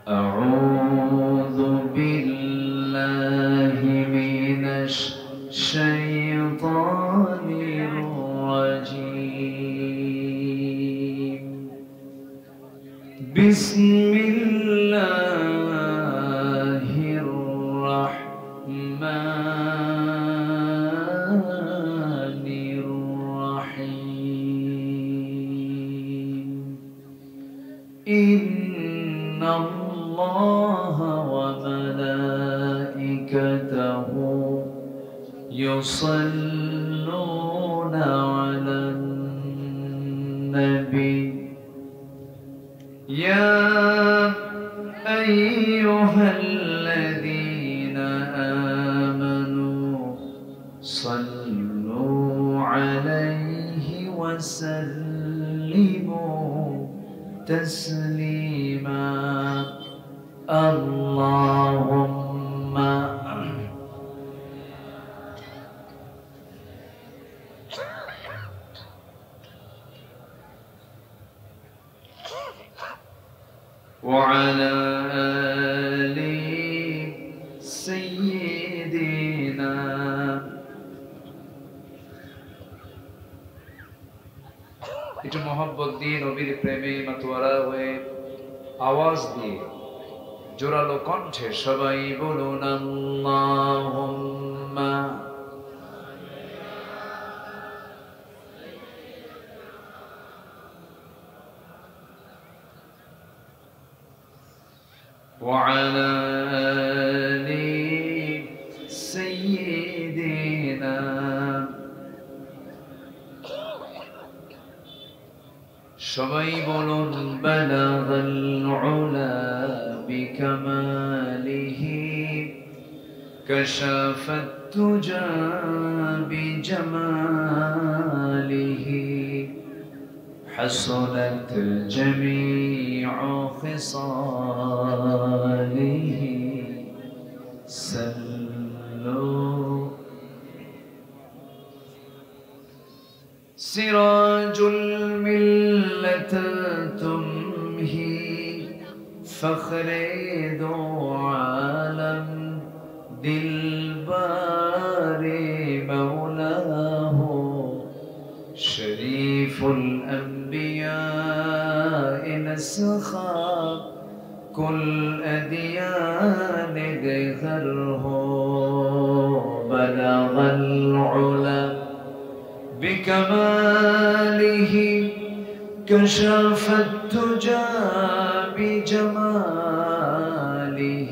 أعوذ بالله من الشيطان الرجيم بسم الله الرحمن الرحيم إن الله وملائكته يصلون على النبي يا أيها الذين آمنوا صلوا عليه وسلموا تسليما اللهم وعلى آل سيدنا একটু মোহাব্বত দিয়ে নবীর প্রেমে মাতোয়ারা হয়ে আওয়াজ দিয়ে জোরালো কণ্ঠে সবাই বলুন আল্লাহুম্মা وعلى آل سيدنا সবাই বলুন বালাগাল উলা বিকামালিহি কাশাফাত তুজা বিজামালিহি حصلت جميع خصاله سلوا سراج الملة تمهي فخر دو عالم دلبار مولاه شريف الأنبياء نسخا كل أديان دغره بلغ العلا بكماله كشف التجى بجماله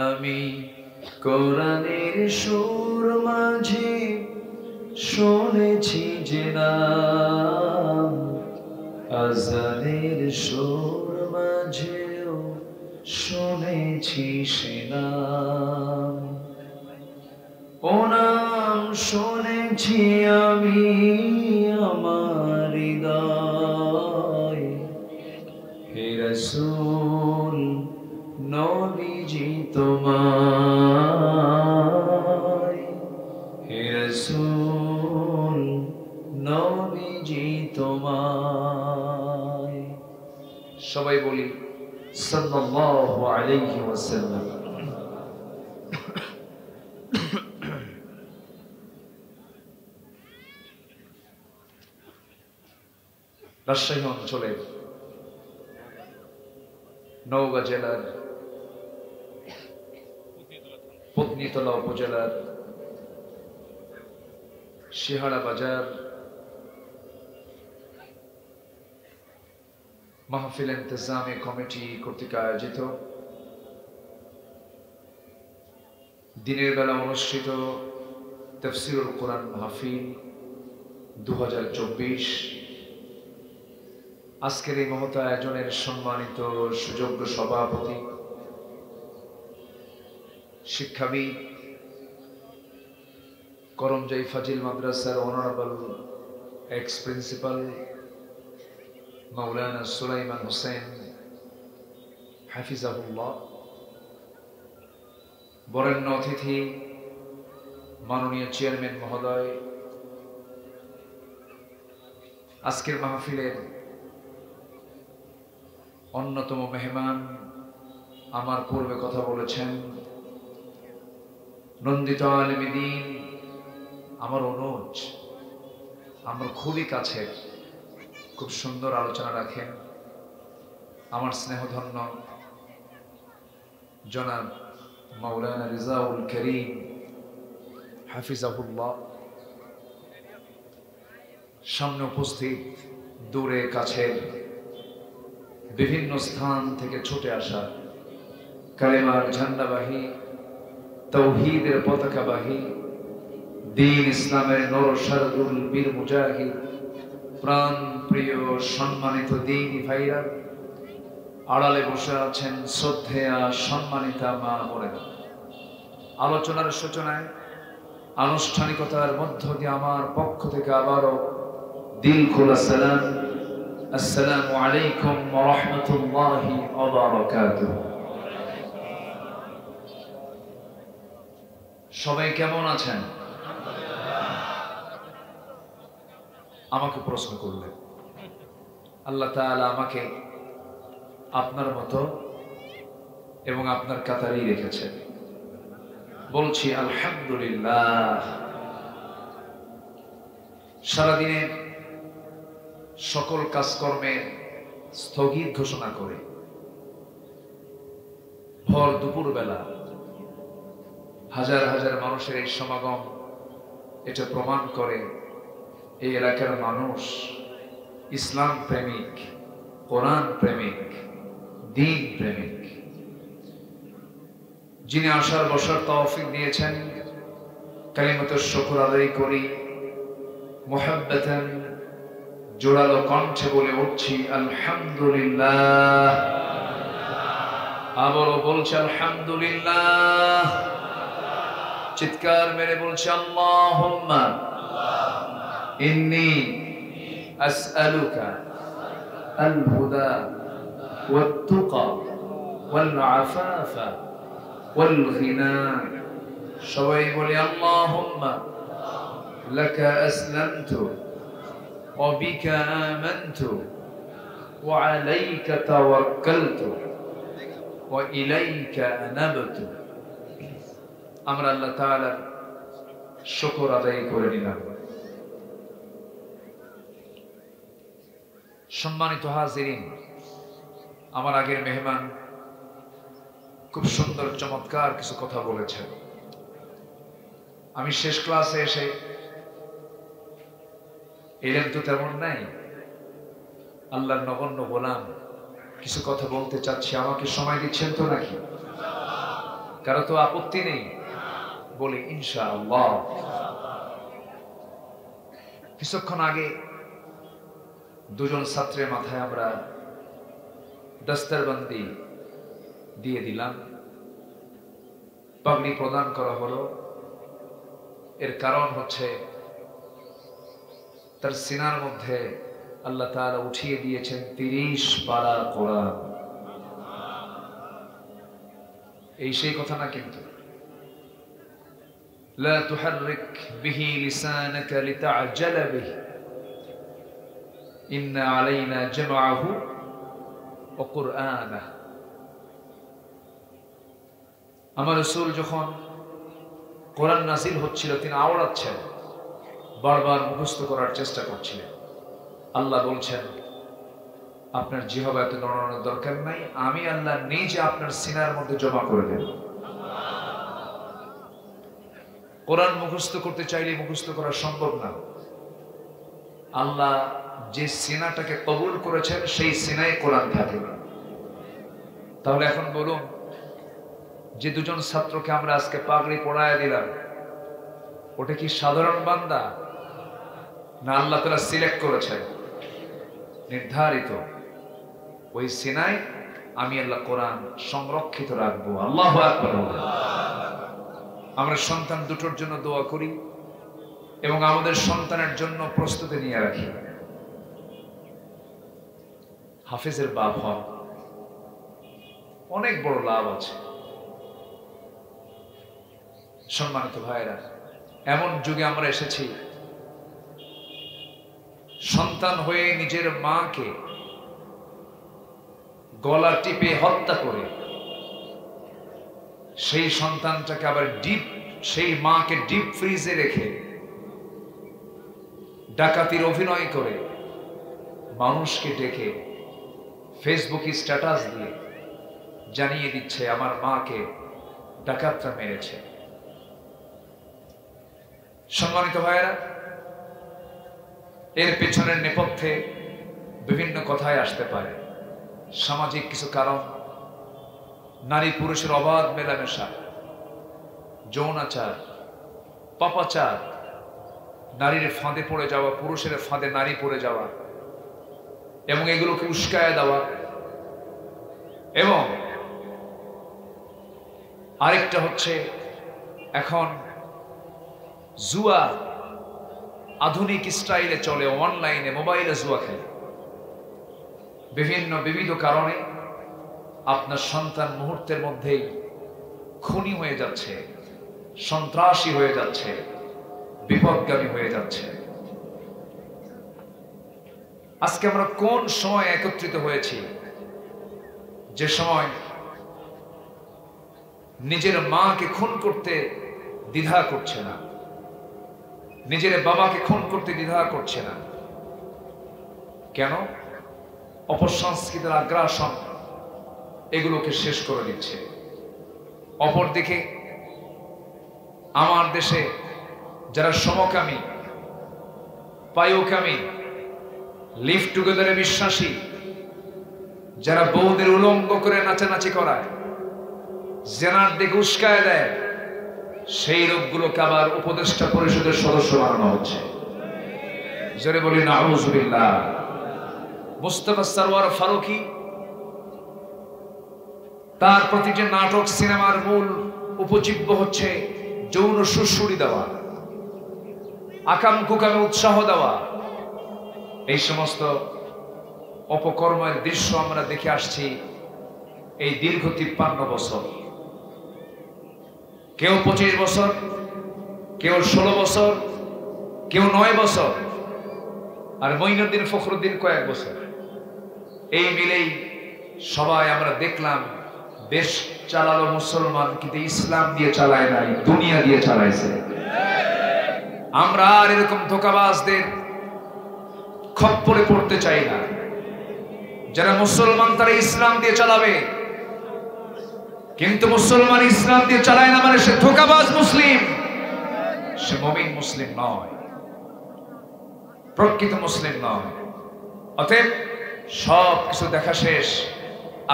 আমি কোরআনের সুর মাঝে শুনেছি যে নাম আজানের সুর মাঝেও শুনেছি সে নাম ও নাম শুনেছি আমি আমার হৃদয় হে রাসূল নবীজি তোমায় হে রাসূল নবীজি তোমায় সবাই বলি সাল্লাল্লাহু আলাইহি ওয়াসাল্লাম রাজশাহী অঞ্চলের নওগাঁ জেলার পত্নীতলা উপজেলার শিহারা বাজার মাহফিল ইন্তজামী কমিটি কর্তৃক আয়োজিত দিনের বেলা অনুষ্ঠিত তাফসীরুল কোরআন মাহফিল 2024 আজকের এই মহৎ আয়োজনের সম্মানিত সুযোগ্য সভাপতি শিক্ষাবিদ করমজাই ফাজিল মাদ্রাসার অনারেবল এক্স প্রিন্সিপাল মাওলানা সুলাইমান হোসেন হাফিজাহুল্লাহ, বরেণ্য অতিথি মাননীয় চেয়ারম্যান মহোদয়, আজকের মাহফিলের অন্যতম মেহমান, আমার পূর্বে কথা বলেছেন নন্দিত আলেমে দ্বীন, আমার অনুজ, আমার খুবই কাছের, খুব সুন্দর আলোচনা রাখেন আমার স্নেহধন্য জনাব মাওলানা রিজাউল করিম হাফিজাহুল্লাহ। সামনে উপস্থিত, দূরে কাছের, বিভিন্ন স্থান থেকে ছুটে আসা কালেমার ঝান্ডাবাহী, তাওহীদের পতাকাবাহী, দ্বীন ইসলামের নরসারদুল বীর মুজাহিদ, প্রাণ প্রিয় সম্মানিত দ্বীনি ভাইরা, আড়ালে বসে আছেন শ্রদ্ধেয়া সম্মানিতা মা বোনেরা। আলোচনার সূচনায় আনুষ্ঠানিকতার মধ্য দিয়ে আমার পক্ষ থেকে আবারও দিল খোলা সালাম, আসসালামু আলাইকুম ওয়া রাহমাতুল্লাহি ওয়া বারাকাতুহু। সবাই কেমন আছেন? আমাকে প্রশ্ন করলেন, আল্লাহ তাআলা আমাকে আপনার মতো এবং আপনার কাতারেই রেখেছেন। বলছি আলহামদুলিল্লাহ। সারাদিনের সকল কাজকর্মের স্থগিত ঘোষণা করে ভর দুপুর বেলা হাজার হাজার মানুষের এই সমাগম এটা প্রমাণ করে এই এলাকার মানুষ ইসলাম প্রেমিক, কোরআন প্রেমিক, দ্বীন প্রেমিক। যিনি আসার বসার তৌফিক দিয়েছেন, কালিমাতুশ শুকর আদায় করি, মুহাব্বাতান জোরালো কণ্ঠে বলে উঠছি আলহামদুলিল্লাহ। আবারও বলছি আলহামদুলিল্লাহ। চিৎকার মেরে বলছি আল্লাহুম্মা ইন্নী আসআলুকা আল হুদা ওয়াত তুকা ওয়াল আফাফা ওয়াল গিনা। সবাই বলি আল্লাহুম্মা লাকা আসলামতু ওয়া বিকা আমানতু ওয়া আলাইকা তাওয়াক্কালতু ওয়া ইলাইকা আনাবতু। আমরা আল্লাহ তাআলার শুকর আদায় করে নিলাম। সম্মানিত হাজিরিন, আমার আগের মেহমান খুব সুন্দর চমৎকার কিছু কথা বলেছেন। আমি শেষ ক্লাসে এসে এলেন তো তেমন নাই, আল্লাহর নগণ্য গোলাম, কিছু কথা বলতে চাচ্ছি। আমাকে সময় দিচ্ছেন তো নাকি? কারো তো আপত্তি নেই? বলি ইনশাআল্লাহ। কিছুক্ষণ আগে দুজন ছাত্রের মাথায় আমরা দস্তরবন্দি দিয়ে দিলাম, পাগড়ি প্রদান করা হলো। এর কারণ হচ্ছে তার সিনার মধ্যে আল্লাহ তাআলা উঠিয়ে দিয়েছেন ৩০ পারা কোরআন। এই সেই কথা না কিন্তু। লা তুহাররিক বিহি লিসানাকা লিতা'জালা বিহি ইন্না আলাইনা জামআহু ওয়া কুরআনাহ। আমার রাসূল যখন কোরআন নাযিল হচ্ছিল তিনি আওড়াচ্ছেন, বারবার মুখস্থ করার চেষ্টা করছিলেন। আল্লাহ বলছেন আপনার জিহ্বা এত নড়ানোর দরকার নাই, আমি আল্লাহ নিজে আপনার সিনার মধ্যে জমা করে দেব। কোরআন মুখস্থ করতে চাইলে মুখস্থ করা সম্ভব না। আল্লাহ যে সিনাটাকে কবুল করেছেন সেই সিনায় কোরআন থাকে। তাহলে এখন বলুন, যে দুজন ছাত্রকে আমরা আজকে পাগড়ি পরায় দিলাম, ওটা কি সাধারণ বান্দা না আল্লাহ তাআলা সিলেক্ট করেছেন? নির্ধারিত ওই সিনায় আমি আল্লাহ কোরআন সংরক্ষিত রাখবো। আল্লাহু আকবার। আমরা সন্তান দুটোর জন্য দোয়া করি এবং আমাদের সন্তানের জন্য প্রস্তুতি নিয়ে রাখি। হাফেজের বাপ হন, অনেক বড় লাভ আছে। সম্মানিত ভাইরা, এমন যুগে আমরা এসেছি, সন্তান হয়ে নিজের মাকে গলা টিপে হত্যা করে সেই সন্তানটাকে আবার সেই মাকে ডিপ ফ্রিজে রেখে ডাকাতির অভিনয় করে মানুষকে ডেকে ফেসবুকে স্ট্যাটাস দিয়ে জানিয়ে দিচ্ছে আমার মাকে ডাকাতরা মেরেছে। সম্মানিত ভাইয়েরা, এর পেছনের নেপথ্যে বিভিন্ন কথাই আসতে পারে। সামাজিক কিছু কারণ, নারী পুরুষের অবাধ মেলামেশা, যৌনাচার, পাপাচার, নারীর ফাঁদে পড়ে যাওয়া, পুরুষের ফাঁদে নারী পড়ে যাওয়া এবং এগুলোকে উস্কায় দেওয়া, এবং আরেকটা হচ্ছে এখন জুয়া আধুনিক স্টাইলে চলে, অনলাইনে মোবাইলে জুয়া খেলে। বিবিধ কারণে আপনার সন্তান মুহূর্তের মধ্যেই খুনি হয়ে যাচ্ছে, সন্ত্রাসী হয়ে যাচ্ছে, বিপদগামী হয়ে যাচ্ছে। আজকে আমরা কোন সময় একত্রিত হয়েছি, যে সময় নিজের মাকে খুন করতে দ্বিধা করছে না, নিজের বাবাকে খুন করতে দ্বিধা করছে না। কেন? অপসংস্কৃতির আগ্রাসন এগুলোকে শেষ করে দিচ্ছে। অপরদিকে আমার দেশে যারা সমকামী, পায়োকামী, লিভ টুগেদারে বিশ্বাসী, যারা বউদের উলঙ্গ করে নাচানাচি করায়, জেনার দিকে উস্কায় দেয়, সেই লোকগুলোকে আবার উপদেষ্টা পরিষদের সদস্য বানানো হচ্ছে। জোরে বলি নাউযুবিল্লাহ। মুস্তাফা সরওয়ার ফারুকী, তার প্রতিটি নাটক সিনেমার মূল উপজীব্য হচ্ছে যৌন সুড়সুড়ি দেওয়া, আকাম কুকামে উৎসাহ দেওয়া। এই সমস্ত অপকর্মের দৃশ্য আমরা দেখে আসছি এই দীর্ঘ 53 বছর। কেউ 25 বছর, কেউ 16 বছর, কেউ 9 বছর, আর মঈনুদ্দিন ফখরুদ্দিন কয়েক বছর। এই মিলেই সবাই আমরা দেখলাম দেশ চালালো মুসলমান, কিন্তু ইসলাম দিয়ে চালায় নাই, দুনিয়া দিয়ে চালাইছে। আমরা আর এরকম ধোঁকাবাজদের খপ্পরে পড়তে চাই না। যারা মুসলমান তারা ইসলাম দিয়ে চালাবে, কিন্তু মুসলমান ইসলাম দিয়ে চালায় না মানে সে ধোঁকাবাজ মুসলিম, সে মুমিন মুসলিম নয়, প্রকৃত মুসলিম নয়। অতএব সব কিছু দেখা শেষ,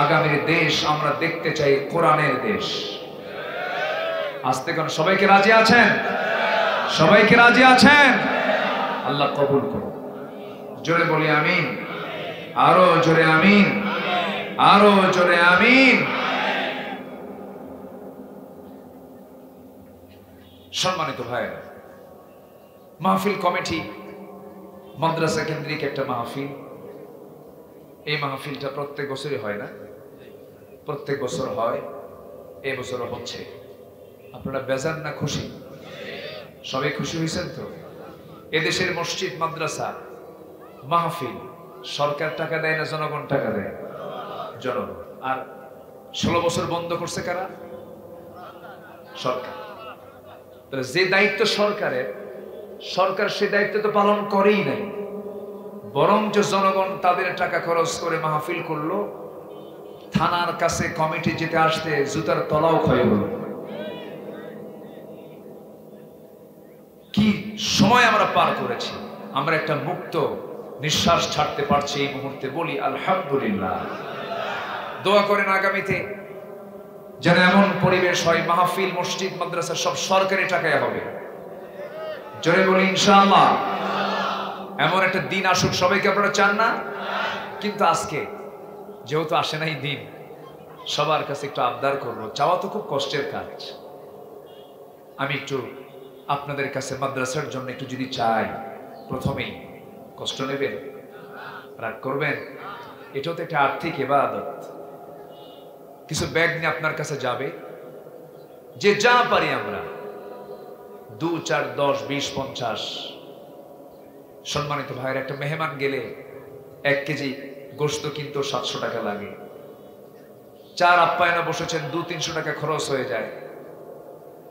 আগামীর দেশ আমরা দেখতে চাই কোরআনের দেশ। আস্তে কোন সবাইকে রাজি আছেন? সবাইকে রাজি আছেন? আল্লাহ কবুল করুন। জোরে বলি আমিন, আরো জোরে আমিন, আরো জোরে আমিন। সম্মানিত ভাইরা, মাহফিল কমিটি মাদ্রাসা কেন্দ্রিক একটা মাহফিল। এই মাহফিলটা প্রত্যেক বছরই হয় না? প্রত্যেক বছর হয়, এই বছরও হচ্ছে। আপনারা বেজান না খুশি? সবাই খুশি হয়েছেন তো? এদেশের মসজিদ মাদ্রাসা মাহফিল সরকার টাকা দেয় না জনগণ টাকা দেয়? জনগণ। আর 16 বছর বন্ধ করছে কারা? সরকার। যে দায়িত্ব সরকারের, সরকার সে দায়িত্ব তো পালন করেই নাই, বরঞ্চ জনগণ তাদের টাকা খরচ করে মাহফিল করলো, থানার কাছে কমিটি যেতে আসতে জুতার তলাও ক্ষয় হলো। কি সময় আমরা পার করেছি! আমরা একটা মুক্ত নিঃশ্বাস ছাড়তে পারছি এই মুহূর্তে। বলি আলহামদুলিল্লাহ। দোয়া করেন আগামীতে যেন এমন পরিবেশ হয়, মাহফিল মসজিদ মাদ্রাসা সব সরকারি টাকায় হবে। জোরে বলি ইনশাআল্লাহ। এমন একটা দিন আসুক, সবাইকে আপনারা চান না? কিন্তু আজকে যেহেতু আসে নাই দিন, সবার কাছে একটু আবদার করব। চাওয়া তো খুব কষ্টের কাজ। আমি একটু আপনাদের কাছে মাদ্রাসার জন্য একটু যদি চাই, প্রথমেই কষ্ট নেবেন? রাগ করবেন? এটাও তো একটা আর্থিক ইবাদত। কিছু ব্যাগ নিয়ে আপনার কাছে যাবে, যে যা পারি আমরা 2, 4, 10, 20, 50। সম্মানিত ভাইয়ের, একটা মেহমান গেলে 1 কেজি গোশত কিন্তু 700 টাকা লাগে। 4 আপ্যায়নে বসেছেন, 200-300 টাকা খরচ হয়ে যায়।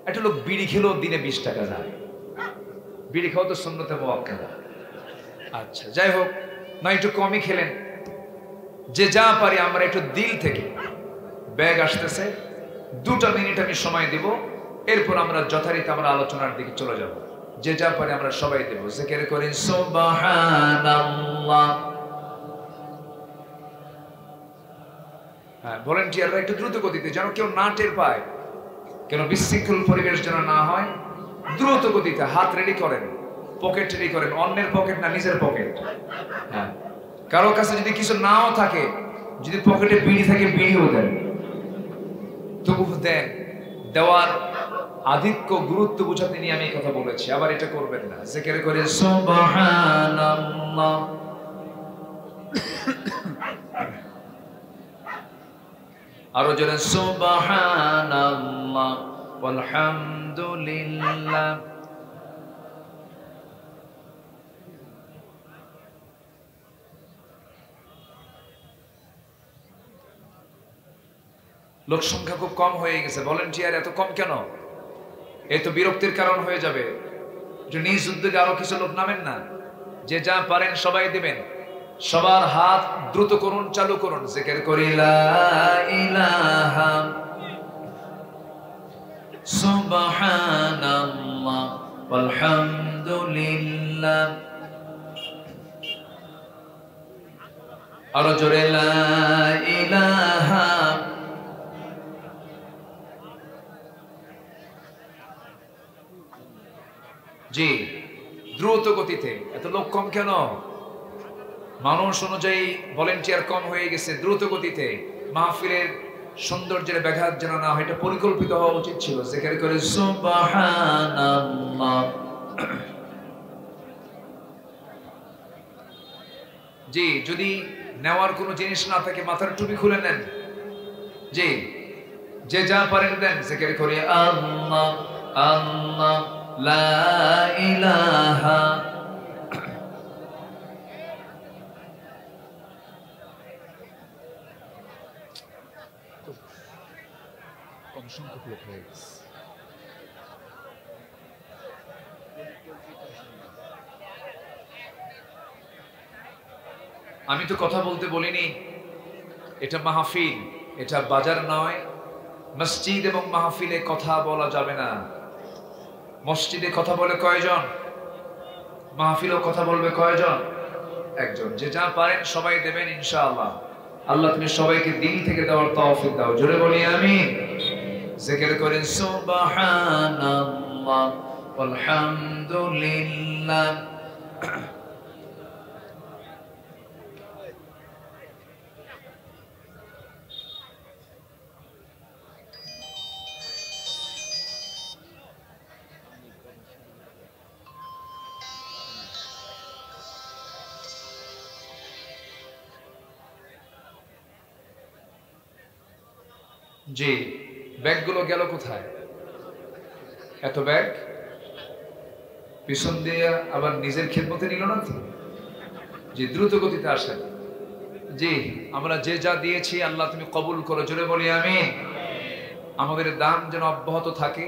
একটা লোক বিড়ি খেলেও দিনে 20 টাকা যায়। বিড়ি খাওয়া তো সুন্নতে মুআক্কাদা। আচ্ছা, যাই হোক, না একটু কমই খেলেন। যে যা পারি আমরা একটু দিল থেকে, ব্যাগ আসতেছে, 2টা মিনিট আমি সময় দিব, এরপর আমরা যথারীতি আমরা আলোচনার দিকে চলে যাব। যে যা পারি আমরা সবাই দেব। জিকির করি সুবহানাল্লাহ। হ্যাঁ, ভলান্টিয়াররা একটু দ্রুত গতিতে, যেন কেউ না টের পায়, কেন বিশৃঙ্খল পরিবেশ যেন না হয়। দ্রুত গতিতে হাত রেডি করেন, পকেট রেডি করেন, অন্যের পকেট না, নিজের পকেট। হ্যাঁ, কারো কাছে যদি কিছু নাও থাকে, যদি পকেটে বিড়ি থাকে, বিড়িও দেন, তবু দেন। দেওয়ার আধিক্য গুরুত্ব বুঝাতে নিয়ে আমি কথা বলেছি। আবার এটা করবেন না। জিকির করে সুবহানাল্লাহ। আরো জোরে সুবহানাল্লাহ ওয়ালহামদুলিল্লাহ। লোক সংখ্যা খুব কম হয়ে গেছে। ভলান্টিয়ার এত কম কেন? এই তো বিরক্তির কারণ হয়ে যাবে। নিজ উদ্যোগে আরো কিছু লোক নামেন না। যে যা পারেন সবাই দিবেন। সবার হাত দ্রুত করুন, চালু করুন। জিকির করি লা ইলাহা সুবহানাল্লাহ ওয়ালহামদুলিল্লাহ। আরো জোরে লা ইলাহা। জি, দ্রুত গতিতে। এত লোক কম কেন? মানুষ অনুযায়ী ভলান্টিয়ার কম হয়ে গেছে। দ্রুত গতিতে মাহফিলের সৌন্দর্যের ব্যাঘাত যেন না হয়, এটা পরিকল্পিত হওয়া উচিত ছিল। জিকির করে সুবহানাল্লাহ। জি, যদি নেওয়ার কোনো জিনিস না থাকে, মাথার টুপি খুলে নেন। জি, যে যা পারেন দেন। জিকির করে আল্লাহ আল্লাহ লা ইলাহা। কম সংখ্যক লোক হয়ে গেছে। আমি তো কথা বলতে বলিনি। এটা মাহফিল, এটা বাজার নয়। মসজিদ এবং মাহফিলে কথা বলা যাবে না। মসজিদে কথা বলে কয়জন? মাহফিলেও কথা বলবে কয়জন? একজন। যে যা পারেন সবাই দেবেন ইনশাআল্লাহ। আল্লাহ তুমি সবাইকে দিল থেকে দেওয়ার তৌফিক দাও। জোরে বলি আমিন। জিকির করেন সুবহানাল্লাহ ওয়ালহামদুলিল্লাহ। জি, ব্যাগগুলো গেল কোথায়? এত ব্যাগ পিছন দিয়ে আবার নিজের খেদমতে নিল না তো? জি, দ্রুত গতিতে আসেন। জি, আমরা যে যা দিয়েছি আল্লাহ তুমি কবুল করো। জোরে বলি আমিন। আমাদের দান যেন অব্যাহত থাকে।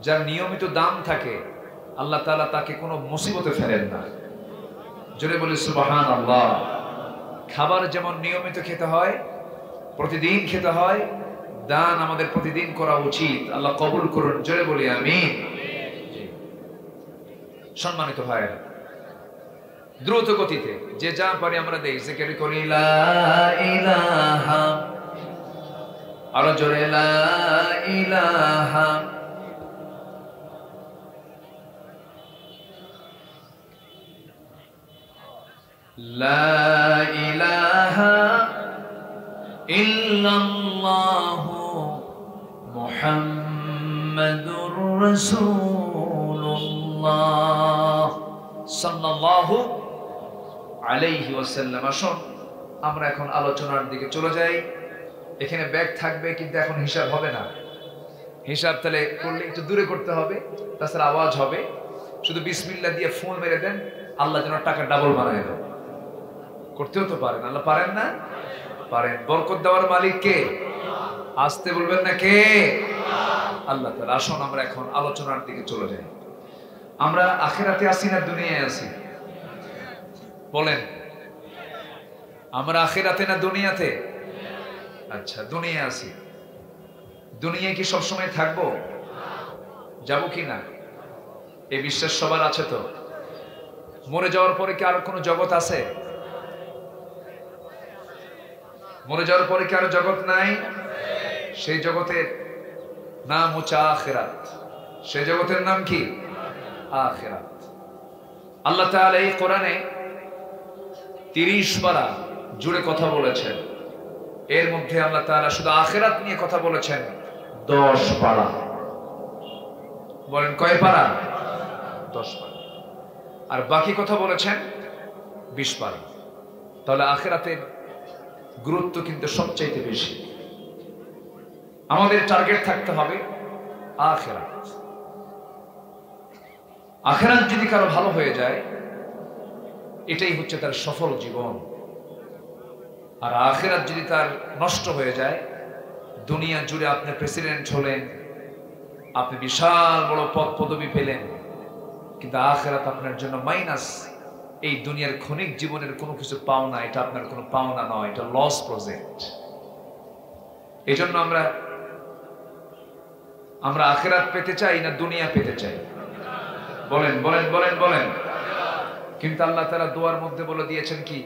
যার নিয়মিত দান থাকে আল্লাহ তাআলা তাকে কোনো মুসিবতে ফেলেন না। জোরে বলি সুবহানাল্লাহ। খাবার যেমন নিয়মিত খেতে হয়, প্রতিদিন খেতে হয়, দান আমাদের প্রতিদিন করা উচিত। আল্লাহ কবুল করুন। জোরে বলি আমিন। সম্মানিত ভাইরা, দ্রুত গতিতে যে যা পারি আমরা দেই। জিকির করি লা ইলাহা। আরো জোরে লা ইলাহা। লা ইলাহা ইল্লাল্লাহু মুহাম্মাদুর রাসূলুল্লাহ সাল্লাল্লাহু আলাইহি ওয়াসাল্লাম। আসুন আমরা এখন আলোচনার দিকে চলে যাই। এখানে ব্যাগ থাকবে কিন্তু এখন হিসাব হবে না। হিসাব তাহলে করলে একটু দূরে করতে হবে, তাছাড়া আওয়াজ হবে। শুধু বিসমিল্লাহ দিয়ে ফোন মেরে দেন, আল্লাহ যেন টাকা ডাবল বানায় দেন। করতেও তো পারেন, আল্লাহ পারেন না? পারেন। বরকত দেওয়ার মালিক কে? আসতে বলবেন না কে? আল্লাহ তাআলা। আসুন আমরা এখন আলোচনার দিকে চলে যাই। আমরা আখিরাতে আছি না দুনিয়ায় আছি? বলেন, আমরা আখিরাতে না দুনিয়াতে? আচ্ছা, দুনিয়ায় আছি। দুনিয়ায় কি সবসময় থাকবো? যাব কি না? এই বিশ্বাস সবার আছে তো? মরে যাওয়ার পরে কি আর কোনো জগৎ আছে? মরে যাওয়ার পরে কি আর জগৎ নাই? সেই জগতের নাম হচ্ছে আখিরাত। সেই জগতের নাম কি? আখিরাত। আল্লাহ তাআলা এই কোরআনে 30 পারা জুড়ে কথা বলেছেন। এর মধ্যে আল্লাহ তাআলা শুধু আখিরাত নিয়ে কথা বলেছেন 10 পারা। বলেন কয় পারা? 10 পারা। আর বাকি কথা বলেছেন 20 পারা। তাহলে আখিরাতের গুরুত্ব কিন্তু সবচাইতে বেশি। আমাদের টার্গেট থাকতে হবে আখিরাত। আখিরাত যদি কারো ভালো হয়ে যায়, এটাই হচ্ছে তার সফল জীবন। আর আখিরাত যদি তার নষ্ট হয়ে যায়, দুনিয়া জুড়ে আপনি প্রেসিডেন্ট হলেন, আপনি বিশাল বড় পদ পদবি পেলেন, কিন্তু আখিরাত আপনার জন্য মাইনাস। এই দুনিয়ার ক্ষণিক জীবনের কোনো কিছু পাওনা, এটা আপনার কোনো পাওনা নয়, এটা লস প্রজেক্ট। এই জন্য আমরা আখিরাত পেতে চাই না দুনিয়া পেতে চাই? বলেন বলেন বলেন বলেন। কিন্তু আল্লাহ তাআলা দোয়ার মধ্যে বলে দিয়েছেন কি?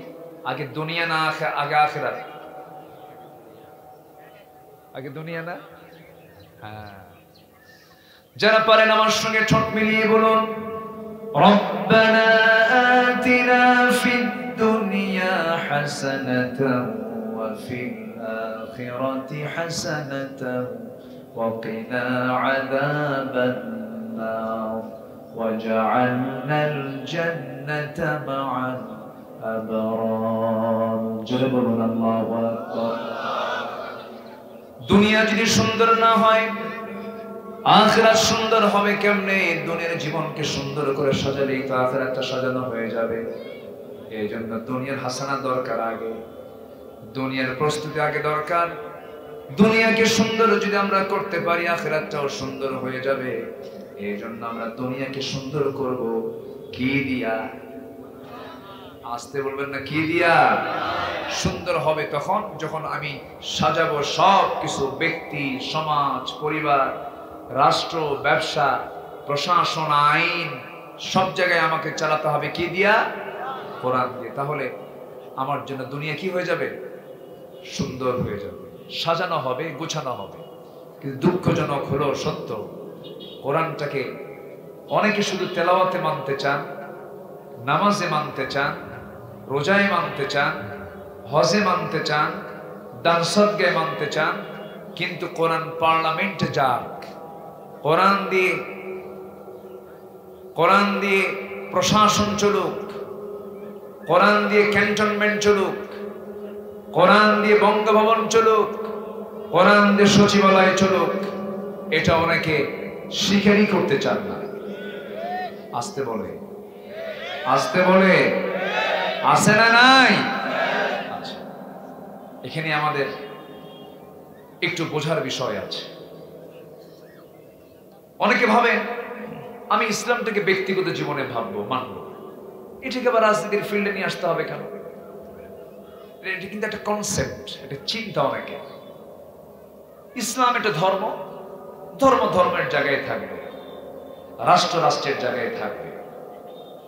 আগে দুনিয়া না আগে আখিরাত? আগে দুনিয়া না? হ্যাঁ। যারা পারেন আমার সঙ্গে ঠোঁট মিলিয়ে বলুন, রব্বানা আতিনা ফিদ দুনিয়া হাসানাতাও ওয়া ফিল আখিরাতি হাসানাতাও ওয়া কিনা আযাবান নার ওয়াজআলনাল জান্নাতা মা'আল আবরার। জোরে বলুন আল্লাহু আকবার। দুনিয়া যদি সুন্দর না হয়, আখিরাত সুন্দর হবে কেমনে? দুনিয়ার জীবনকে সুন্দর করে সাজালেই তো আখিরাতটা সাজানো হয়ে যাবে। এই জন্য দুনিয়ার হাসানাত দরকার আগে, দুনিয়ার প্রস্তুতি আগে দরকার। দুনিয়াকে সুন্দর যদি আমরা করতে পারি, আখিরাতটাও সুন্দর হয়ে যাবে। এই জন্য আমরা দুনিয়াকে সুন্দর করব কি দিয়া? আসতে বলবেন না, কি দিয়া? সুন্দর হবে তখন যখন আমি সাজাবো সব কিছু, ব্যক্তি, সমাজ, পরিবার, রাষ্ট্র, ব্যবসা, প্রশাসন, আইন, সব জায়গায় আমাকে চালাতে হবে কি দিয়া? কোরআন দিয়ে। তাহলে আমার জন্য দুনিয়া কি হয়ে যাবে? সুন্দর হয়ে যাবে, সাজানো হবে, গোছানো হবে। কিন্তু দুঃখজনক হলো সত্য, কোরআনটাকে অনেকে শুধু তেলাওয়াতে মানতে চান, নামাজে মানতে চান, রোজায় মানতে চান, হজে মানতে চান, দান সদকায়ে মানতে চান, কিন্তু কোরআন পার্লামেন্টে যাক, কোরআন দিয়ে প্রশাসন চলুক, কোরআন দিয়ে ক্যান্টনমেন্ট চলুক, কোরআন দিয়ে বঙ্গভবন চলুক, কোরআন দিয়ে সচিবালয় চলুক, এটা অনেকে স্বীকারই করতে চান না। আসতে বলে, আসতে বলে, আছে না নাই? আচ্ছা, এখানে আমাদের একটু বোঝার বিষয় আছে। অনেকে ভাবেন আমি ইসলামটাকে ব্যক্তিগত জীবনে ভাববো, মানবো, এটাকে আবার রাজনীতির ফিল্ডে নিয়ে আসতে হবে কেন? এটা কিন্তু একটা কনসেপ্ট, একটা চিন্তা অনেকে। ইসলাম একটা ধর্ম, ধর্ম ধর্মের জায়গায় থাকবে, রাষ্ট্র রাষ্ট্রের জায়গায় থাকবে,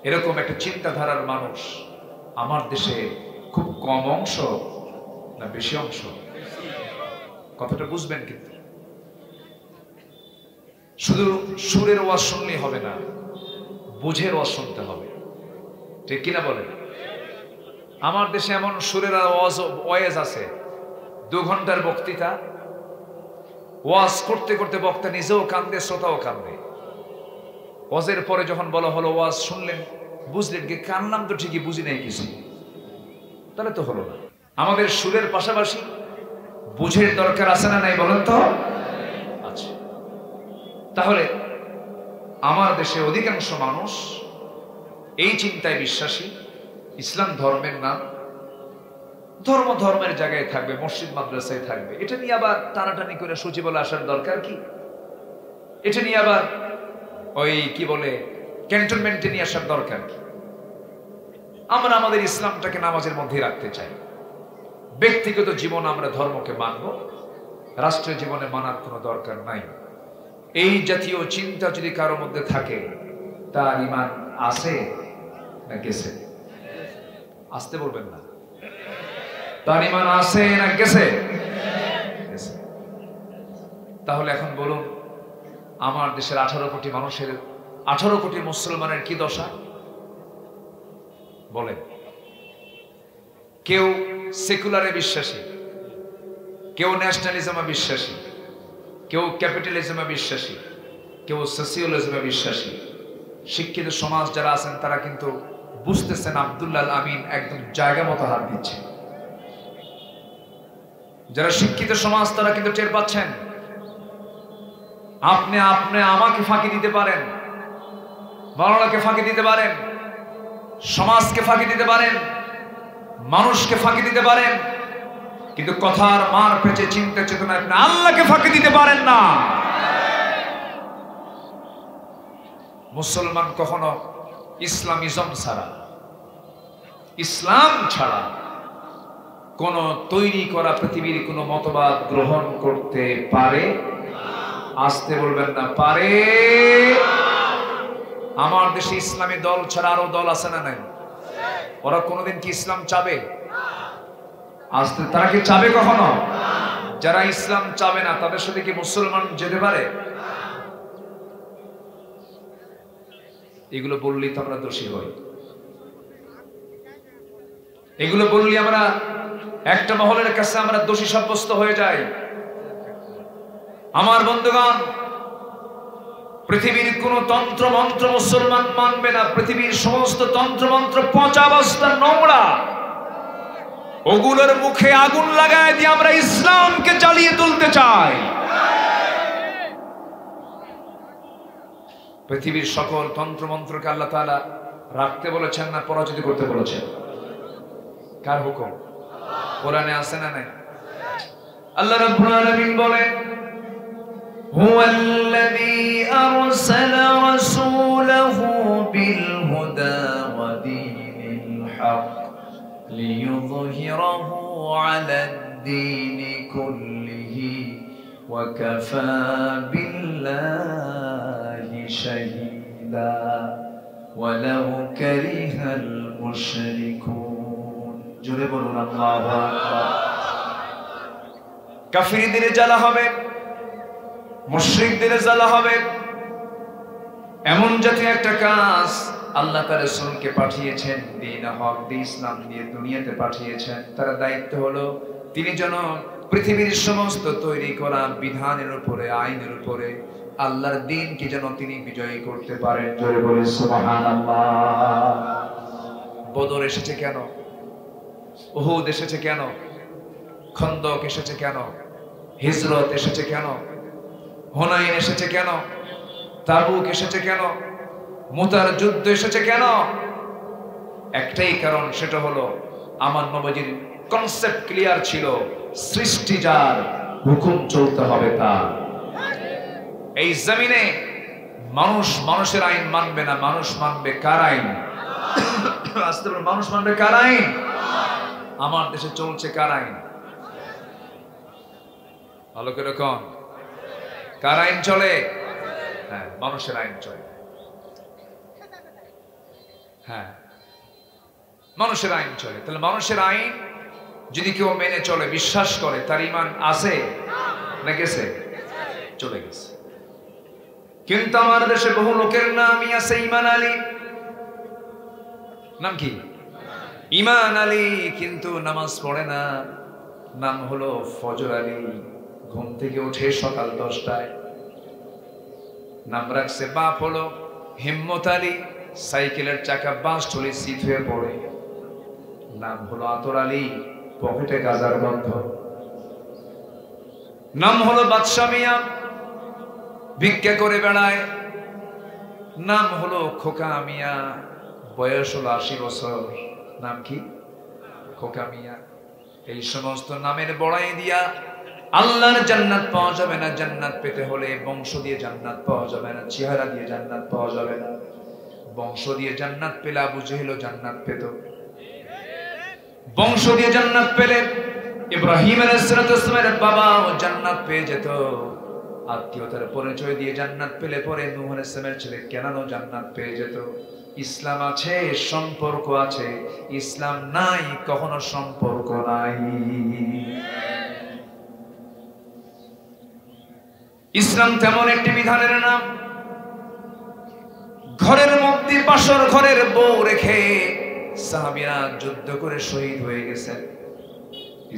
এরকম একটা চিন্তাধারার মানুষ আমার দেশে খুব কম অংশ না বেশি অংশ? কথাটা বুঝবেন। কিন্তু শুধু সুরের ওয়াজ শুনলেই হবে না, বুঝের ওয়াজ শুনতে হবে, ঠিক কিনা বলেন? আমার দেশে এমন সুরের ওয়াজ আছে, 2 ঘন্টার বক্তৃতা, ওয়াজ করতে করতে বক্তা নিজেও কান্দে, শ্রোতাও কান্দে। ওয়াজের পরে যখন বলা হলো ওয়াজ শুনলেন, বুঝলেন কি? কানলাম তো ঠিকই, বুঝি নাই কিছু, তাহলে তো হলো না। আমাদের সুরের পাশাপাশি বুঝের দরকার আছে না নাই বলেন তো? আচ্ছা, তাহলে আমার দেশে অধিকাংশ মানুষ এই চিন্তায় বিশ্বাসী, ইসলাম ধর্মের নাম, ধর্মের জায়গায় থাকবে, মসজিদ মাদ্রাসায় থাকবে। এটা নিয়ে আবার টানাটানি করে সচিবালয়ে আসার দরকার কি? এটা নিয়ে আবার ওই কি বলে ক্যান্টনমেন্টে নিয়ে আসার দরকার কি? আমরা আমাদের ইসলামটাকে নামাজের মধ্যে রাখতে চাই। ব্যক্তিগত জীবন আমরা ধর্মকে মানব, রাষ্ট্রীয় জীবনে মানার কোনো দরকার নাই। এই জাতীয় চিন্তা যদি কারোর মধ্যে থাকে, তার ঈমান আছে না গেছে? আসতে বলবেন না, তার ঈমান আছে না গেছে? তাহলে এখন বলুন, আমার দেশের 18 কোটি মানুষের, 18 কোটি মুসলমানের কি দশা বলেন? কেউ সেকুলারে বিশ্বাসী, কেউ ন্যাশনালিজমে বিশ্বাসী, কেউ ক্যাপিটালিজমে বিশ্বাসী, কেউ সোশিয়ালিজমে বিশ্বাসী। শিক্ষিত সমাজ যারা আছেন তারা কিন্তু বুঝতেছেন আব্দুল্লাহ আমিন একদম জায়গা মতো হাত দিচ্ছে। যারা শিক্ষিত সমাজ তারা কিন্তু টের পাচ্ছেন আপনি আমাকে ফাঁকি দিতে পারেন, মাওলানাকে ফাঁকি দিতে পারেন, সমাজকে ফাঁকি দিতে পারেন, মানুষকে ফাঁকি দিতে পারেন, কিন্তু কথার মার পেঁচে চিন্তা চেতনা আপনি আল্লাহকে ফাঁকি দিতে পারেন না। মুসলমান কখনো ইসলামিজম ছাড়া, ইসলাম ছাড়া কোন তৈরি করা পৃথিবীর কোন মতবাদ গ্রহণ করতে পারে? আসতে বলবেন না, পারে? আমার দেশে ইসলামী দল ছাড়া আরো দল আছে না নাই? ওরা কোনোদিন কি ইসলাম চাবে? আসতে তারা কি চাবে কখনো? যারা ইসলাম চাবে না তাদের সাথে কি মুসলমান যেতে পারে? এগুলো বললেই তো আমরা দোষী হই। এগুলো বললে আমরা একটা মহলের কাছে আমরা দোষী সাব্যস্ত হয়ে যাই। আমার বন্ধুগণ, পৃথিবীর কোন তন্ত্র মন্ত্র মুসলমান মানবে না। পৃথিবীর সমস্ত তন্ত্র মন্ত্র পচা অবস্থা, নোংরা। ওগুলোর মুখে আগুন লাগায় দিয়ে আমরা ইসলামকে জ্বালিয়ে তুলতে চাই। পৃথিবীর সকল তন্ত্র মন্ত্রকে আল্লাহ তাআলা রাখতে বলেছেন না পরাজিত করতে বলেছেন? কার হুকুম? কোরআনে আছে না নাই? আল্লাহ রাব্বুল আলামিন বলেন, হুয়াল্লাযী আরসালা রাসূলাহু বিল হুদা ওয়া দীনিল হক লিইয়ুযহিরাহু আলাদ-দীনি কুল্লিহি ওয়া কাফা বিল্লাহি শাহীদা ওয়ালাউ কারিহাল মুশরিকুন। জোরে বলুন আল্লাহু আকবার। কাফিরদের জ্বালা হবে, মুশরিকদের জ্বালা হবে। এমন জাতীয় একটা কাজ আল্লাহ তার রাসূলকে পাঠিয়েছেন, দ্বীন হক দিয়ে ইসলাম দিয়ে দুনিয়াতে পাঠিয়েছেন। তার দায়িত্ব হলো তিনি যেন পৃথিবীর সমস্ত তৈরি করা বিধানের উপরে, আইনের উপরে আল্লাহর দ্বীনকে যেন তিনি বিজয়ী করতে পারেন। জোরে বলে সুবহানাল্লাহ। বদর এসেছে কেন? উহুদ এসেছে কেন? খন্দক এসেছে কেন? হিজরত এসেছে কেন? হুনাইন এসেছে কেন? তাবুক এসেছে কেন? মুতার যুদ্ধ এসেছে কেন? একটাই কারণ, সেটা হলো আমার নবীজির কনসেপ্ট ক্লিয়ার ছিল, সৃষ্টি যার, হুকুম চলতে হবে তার। এই জমিনে মানুষ মানুষের আইন মানবে না, মানুষ মানবে কার আইন? আসতে বলুন, মানুষ মানবে কার আইন? আমার দেশে চলছে কার আইন? ভালো করে কোন কার আইন চলে? হ্যাঁ, মানুষের আইন চলে। হ্যাঁ, মানুষের আইন চলে। তাহলে মানুষের আইন যদি কেউ মেনে চলে, বিশ্বাস করে, তার ঈমান আছে না গেছে? চলে গেছে। কিন্তু আমার দেশে বহু লোকের নামই আছে ঈমান আলী। নাম কি? ঈমান আলী, কিন্তু নামাজ পড়ে না। নাম হলো ফজর আলী। ঘুম থেকে উঠে সকাল 10টায়। নাম রাখছে বাপ হলো হিম্মত আলী, সাইকেলের চাকা বাস চলে সিট হয়ে পড়ে। নাম হলো আতর আলী, পকেটে গাজার গন্ধ। নাম হলো বাদশা মিয়া, ভিক্ষা করে বেড়ায়, নাম হলো খোকা মিয়া, বয়স হলো 80 বছর, নাম কি? খোকা মিয়া। এই সমস্ত নামের বড়াই দিয়া আল্লাহর জান্নাত পাওয়া যাবে না। জান্নাত পেতে হলে বংশ দিয়ে জান্নাত পাওয়া যাবে না, চেহারা দিয়ে জান্নাত পাওয়া যাবে না। বংশ দিয়ে জান্নাত পেলে আবু জেহেলও জান্নাত পেত। বংশ দিয়ে জান্নাত পেলে ইব্রাহিম আলাইহিস সালামের বাবাও জান্নাত পেয়ে যেত। আত্মীয়তার পরিচয় দিয়ে জান্নাত পেলে পরে নূহ আলাইহিস সালামের ছেলে কেনানও জান্নাত পেয়ে যেত। ইসলাম আছে, সম্পর্ক আছে। ইসলাম নাই, কখনো সম্পর্ক নাই। ইসলাম তেমন একটি বিধানের নাম, ঘরের মধ্যে বাসর ঘরের বউ রেখে সাহাবীরা যুদ্ধ করে শহীদ হয়ে গেছেন।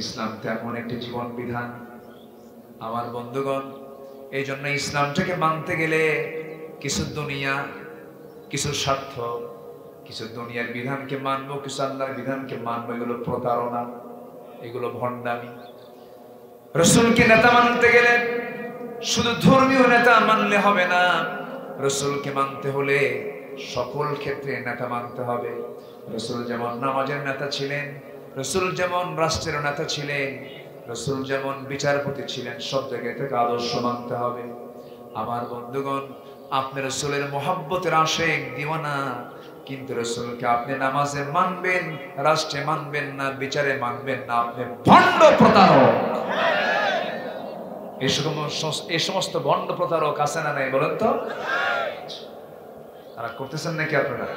ইসলাম তেমন একটি জীবন বিধান। আমার বন্ধুগণ, এই জন্য ইসলামটাকে মানতে গেলে কিছু দুনিয়া, কিছু স্বার্থ, কিছু দুনিয়ার বিধানকে মানবো, কিছু আল্লাহর বিধানকে মানবো। এগুলো প্রতারণা, এগুলো ভণ্ডামি। রাসূলকে নেতা মানতে গেলে শুধু ধর্মীয় নেতা মানলে হবে না, রাসূলকে মানতে হলে সকল ক্ষেত্রে নেতা মানতে হবে। রাসূল যেমন নামাজের নেতা ছিলেন, রাসূল যেমন রাষ্ট্রের নেতা ছিলেন, রাসূল যেমন বিচারপতি ছিলেন, সব জায়গায় থেকে আদর্শ মানতে হবে। আমার বন্ধুগণ, আপনি রাসূলের মহব্বতের আশিক দিওয়ানা, কিন্তু রাসূলকে আপনি নামাজে মানবেন, রাষ্ট্রে মানবেন না, বিচারে মানবেন না, আপনি ভণ্ড প্রতারক। এই সমস্ত ভণ্ড প্রতারক আছে না নাই বলেন তো? তারা করতেছেন নাকি আপনারা?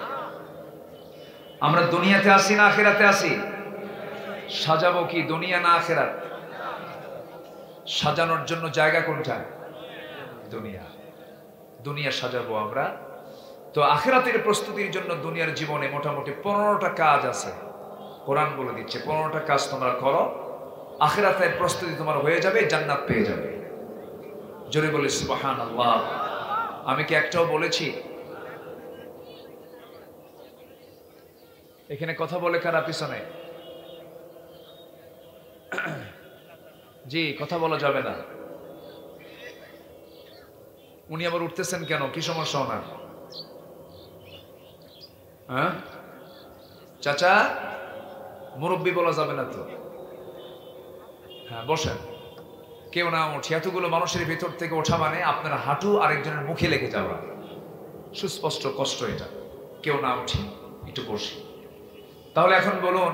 আমরা দুনিয়াতে আসি না আখিরাতে আসি? সাজাবো কি দুনিয়া না আখিরাত? সাজানোর জন্য জায়গা কোনটা? দুনিয়া। দুনিয়া সাজাবো আমরা। তো আখিরাতের প্রস্তুতির জন্য দুনিয়ার জীবনে মোটামুটি 15টা কাজ আছে। কোরআন বলে দিচ্ছে 15টা কাজ তোমরা করো, আখিরাতের প্রস্তুতি তোমার হয়ে যাবে, জান্নাত পেয়ে যাবে। জোরে বলি সুবহানাল্লাহ। আমি কি একটাও বলেছি? এখানে কথা বলে কারা পিছনে? জি, কথা বলা যাবে না। উনি আবার উঠতেছেন কেন? কি সমস্যা ওনার? হ্যাঁ চাচা, মুরব্বী বলা যাবে না তো? হ্যাঁ বসেন, কেউ না উঠি। এতগুলো মানুষের ভিতর থেকে ওঠা মানে আপনার হাঁটু আরেকজনের মুখে লেগে যাওয়া, সুস্পষ্ট কষ্ট এটা। কেউ না উঠি, একটু বসি। তাহলে এখন বলুন,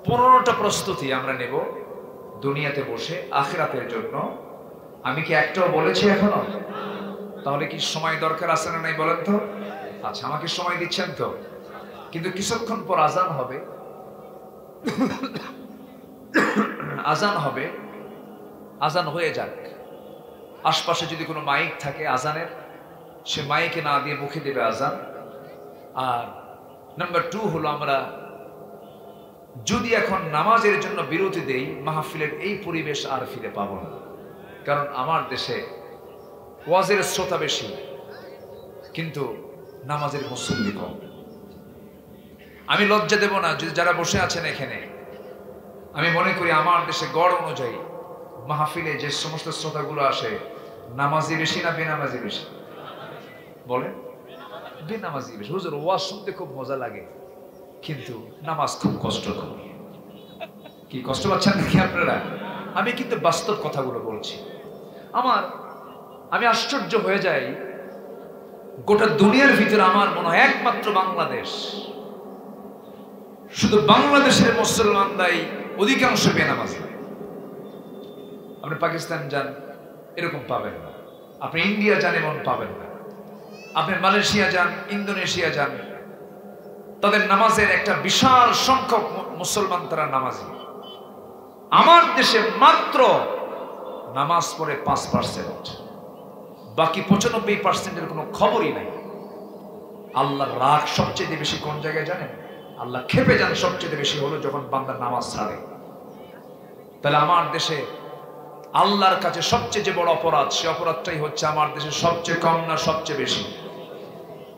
15টা প্রস্তুতি আমরা নেব দুনিয়াতে বসে আখিরাতের জন্য। আমি কি একটাও বলেছি এখনো? তাহলে কি সময় দরকার আছে না নাই বলেন তো? আচ্ছা, আমাকে সময় দিচ্ছেন তো? কিন্তু কিছুক্ষণ পর আজান হবে, আজান হবে। আজান হয়ে যাক। আশপাশে যদি কোনো মাইক থাকে আজানের, সে মাইকে না দিয়ে মুখে দেবে আজান। আর নাম্বার 2 হলো, আমরা যদি এখন নামাজের জন্য বিরতি দেই, মাহফিলের এই পরিবেশ আর ফিরে পাবো না। কারণ আমার দেশে ওয়াজের শ্রোতা বেশি, কিন্তু নামাজের মুসল্লি কম। আমি লজ্জা দেব না যদি যারা বসে আছেন এখানে, আমি মনে করি আমার দেশে গড় অনুযায়ী মাহফিলে যে সমস্ত শ্রোতাগুলো আসে, নামাজি বেশি না বেনামাজি বেশি? বলেন, বেনামাজি বেশি। হুজুর ওয়াজ শুনতে খুব মজা লাগে, কিন্তু নামাজ খুব কষ্টকর। কি কষ্ট পাচ্ছেন নাকি আপনারা? আমি কিন্তু বাস্তব কথাগুলো বলছি। আমি আশ্চর্য হয়ে যাই, গোটা দুনিয়ার ভিতরে আমার মনে হয় একমাত্র বাংলাদেশ, শুধু বাংলাদেশের মুসলমানরাই অধিকাংশ বেনামাজি। আপনি পাকিস্তান যান, এরকম পাবেন না। আপনি ইন্ডিয়া যান, এমন পাবেন না। আপনি মালয়েশিয়া যান, ইন্দোনেশিয়া যান, তাদের নামাজের একটা বিশাল সংখ্যক মুসলমান, তারা নামাজি। আমার দেশে মাত্র নামাজ পড়ে 5%, বাকি 95%-এর কোনো খবরই নাই। আল্লাহর রাগ সবচেয়ে বেশি কোন জায়গায় জানেন? আল্লাহ ক্ষেপে যান সবচেয়ে বেশি হলো যখন বান্দা নামাজ ছাড়ে। তাহলে আমার দেশে আল্লাহর কাছে সবচেয়ে যে বড় অপরাধ, সে অপরাধটাই হচ্ছে আমার দেশে সবচেয়ে কম না সবচেয়ে বেশি।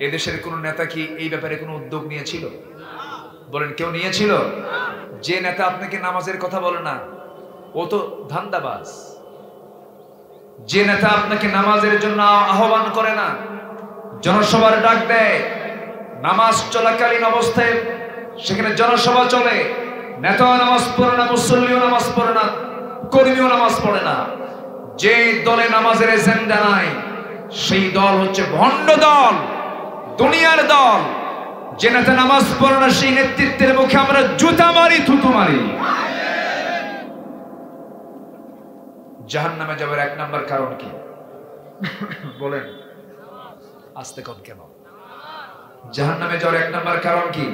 এদেশের কোন নেতা কি এই ব্যাপারে কোনো উদ্যোগ নিয়েছিল? বলেন, কেউ নিয়েছিল? যে নেতা আপনাকে নামাজের কথা বলে না, ও তো ধান্দাবাজ। যে নেতা আপনাকে নামাজের জন্য আহ্বান করে না, জনসভার ডাক দেয়, নামাজ চলাকালীন অবস্থায় সেখানে জনসভা চলে, নেতাও নামাজ পড়ে না, মুসল্লিও নামাজ পড়ে না, কর্মীও নামাজ পড়ে না, যে দলে নামাজের এজেন্ডা নাই সেই দল হচ্ছে ভণ্ড দল, দুনিয়ার দল। যে নেতা নামাজ পড়ে না সেই নেতৃত্বের মুখে আমরা জুতা মারি, থুতু মারি। জাহান্নামে যাবার এক নাম্বার কারণ কি বলেন? আস্তে কন কেন? জাহান্নামে যাওয়ার এক নাম্বার কারণ কি?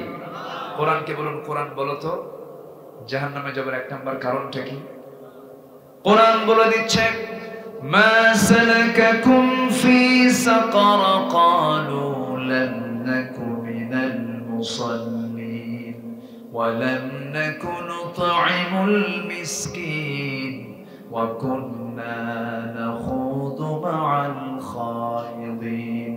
কোরআনকে বলুন, কোরআন বলো তো জাহান্নামে যাবার এক নাম্বার কারণটা কি? কোরআন বলে দিচ্ছে, মা সালাকাকুম ফি সাকার ক্বালু লাম নাকু মিনাল মুসাল্লিন ওয়া লাম নাকু নুতঈমুল মিসকিন ওয়া কুন্না নাখুদু মা'আল খায়িদিন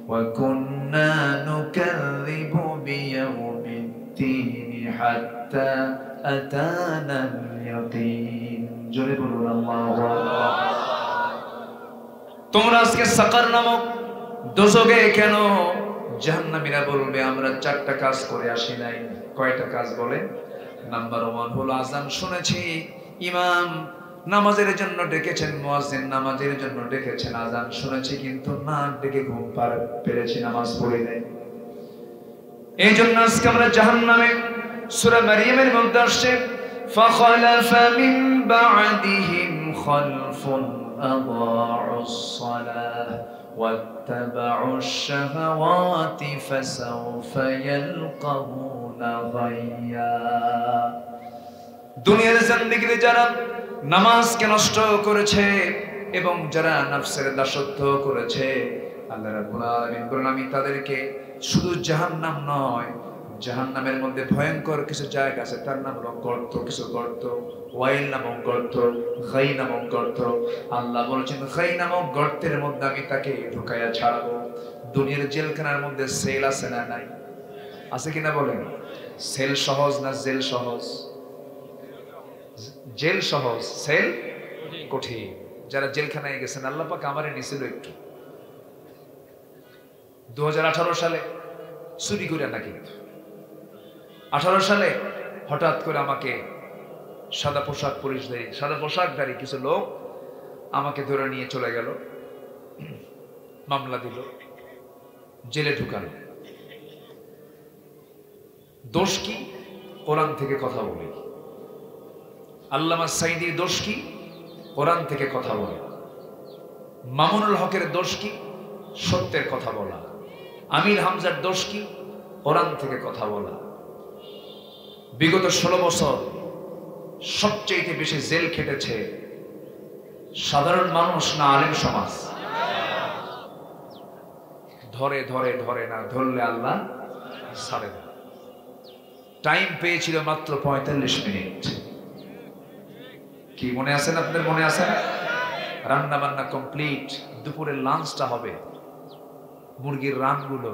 ওয়া কুন্না নুকাযযিবু বিয়াউমিদ্দিন হাত্তা আতানাল ইয়াকিন। জোরে বলুন আল্লাহু আকবার। তোমরা আজকে সাকার নামক দোজখে কেন? জাহান্নামীরা বলবে আমরা 4টা কাজ করে আসি নাই। কয়টা কাজ বলে? নাম্বার 1 হলো আযান শুনেছি, ইমাম নামাজের জন্য ডেকেছেন, মুয়াজ্জিন নামাজের জন্য ডেকেছেন, আযান শুনেছি কিন্তু না ডেকে ঘুম পেরেছি, নামাজ পড়ি নাই। এই জন্য আজকে আমরা জাহান্নামে। সূরা মারইয়ামের মধ্যে আসছে, فخلف من بعدهم خلف أضاعوا الصلاة واتبعوا الشهوات فسوف يلقون غيا। দুনিয়ার জিন্দেগিতে যারা নামাজকে নষ্ট করেছে এবং যারা নফসের দাসত্ব করেছে, আল্লাহ রাব্বুল আলামিন বলেন আমি তাদেরকে শুধু জাহান্নাম নয়, জাহান্নামের মধ্যে ভয়ঙ্কর কিছু জায়গা আছে, তার নাম হলো গর্ত। কিছু গর্ত, ওয়াইল নামক গর্ত, গাই নামক গর্ত। আল্লাহ বলেছেন গাই নামক গর্তের মধ্যে আমি তাকে ঢুকাইয়া ছাড়াবো। দুনিয়ার জেলখানার মধ্যে সেল আছে না নাই? আছে কিনা বলেন? সেল সহজ না জেল সহজ? জেল সহজ, সেল কঠিন। যারা জেলখানায় গেছেন, আল্লাহ পাক আমারে নিছিল একটু 2018 সালে চুরি করে না, কিন্তু 18 সালে হঠাৎ করে আমাকে সাদা পোশাকধারী কিছু লোক আমাকে ধরে নিয়ে চলে গেল, মামলা দিল, জেলে ঢুকালো। দোষ কি? কোরআন থেকে কথা বলে। আল্লামা সাঈদীর দোষ কি? কোরআন থেকে কথা বলে। মামুনুল হকের দোষ কি? সত্যের কথা বলা। আমির হামজার দোষ কি? কোরআন থেকে কথা বলা। বিগত 16 বছর সবচেয়ে বেশি জেল খেটেছে সাধারণ মানুষ না আলেম সমাজ? ধরে ধরে ধরে না, ধরলে আল্লাহ ছাড়ে না। টাইম পেয়েছিল মাত্র 45 মিনিট। কি মনে আছে না আপনাদের? মনে আছে? রান্না বান্না কমপ্লিট, দুপুরের লাঞ্চটা হবে। মুরগির রানগুলো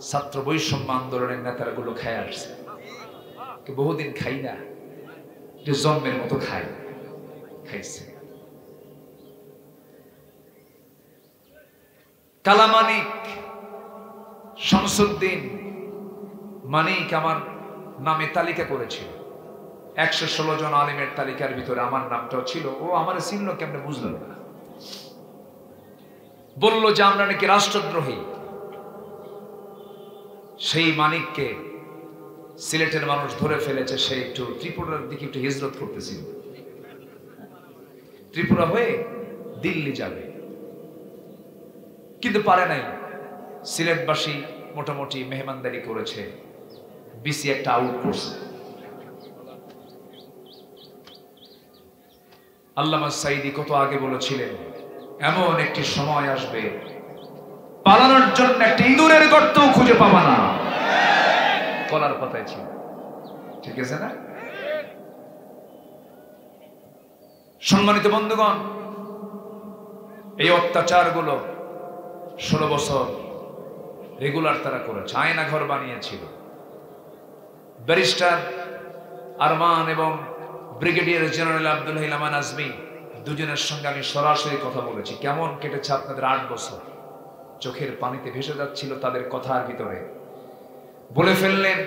ছাত্র বৈষম্য আন্দোলনের নেতারা গুলো খায় আসছে, বহুদিন খাই না, জন্মের মতো খাইছে। কালামানিক শামসুদ্দিন মানিক আমার নামে তালিকা করেছিল, 116 জন আলিমের তালিকার ভিতরে আমার নামটাও ছিল। ও আমার চিহ্ন কেমনে বুঝলো না, বলল যে আমরা নাকি রাষ্ট্রদ্রোহী। সেই মানিককে সিলেটের মানুষ ধরে ফেলেছে, সে একটু ত্রিপুরার দিকে একটু হিজরত করতেছিল, ত্রিপুরা হয়ে দিল্লি যাবে, কিন্তু পারে নাই। সিলেটবাসী মোটামুটি মেহমানদারি করেছে, বিসি একটা আউট করছে। আল্লামা সাঈদী কত আগে বলেছিলেন এমন একটি সময় আসবে পালানোর জন্য একটা ইঁদুরের গর্ত খুঁজে পাবা না। কলার পাতায় ছিল, ঠিক আছে না? সম্মানিত বন্ধুগণ, এই অত্যাচারগুলো 16 বছর রেগুলার তারা করেছে। আয়না ঘর বানিয়েছিল। ব্যারিস্টার আরমান এবং ব্রিগেডিয়ার জেনারেল আব্দুল হাইলামান আজমি দুজনের সঙ্গে আমি সরাসরি কথা বলেছি। কেমন কেটেছে আপনাদের 8 বছর? চোখের পানিতে ভেসে যাচ্ছিল তাদের কথার ভিতরে। বলে ফেললেন,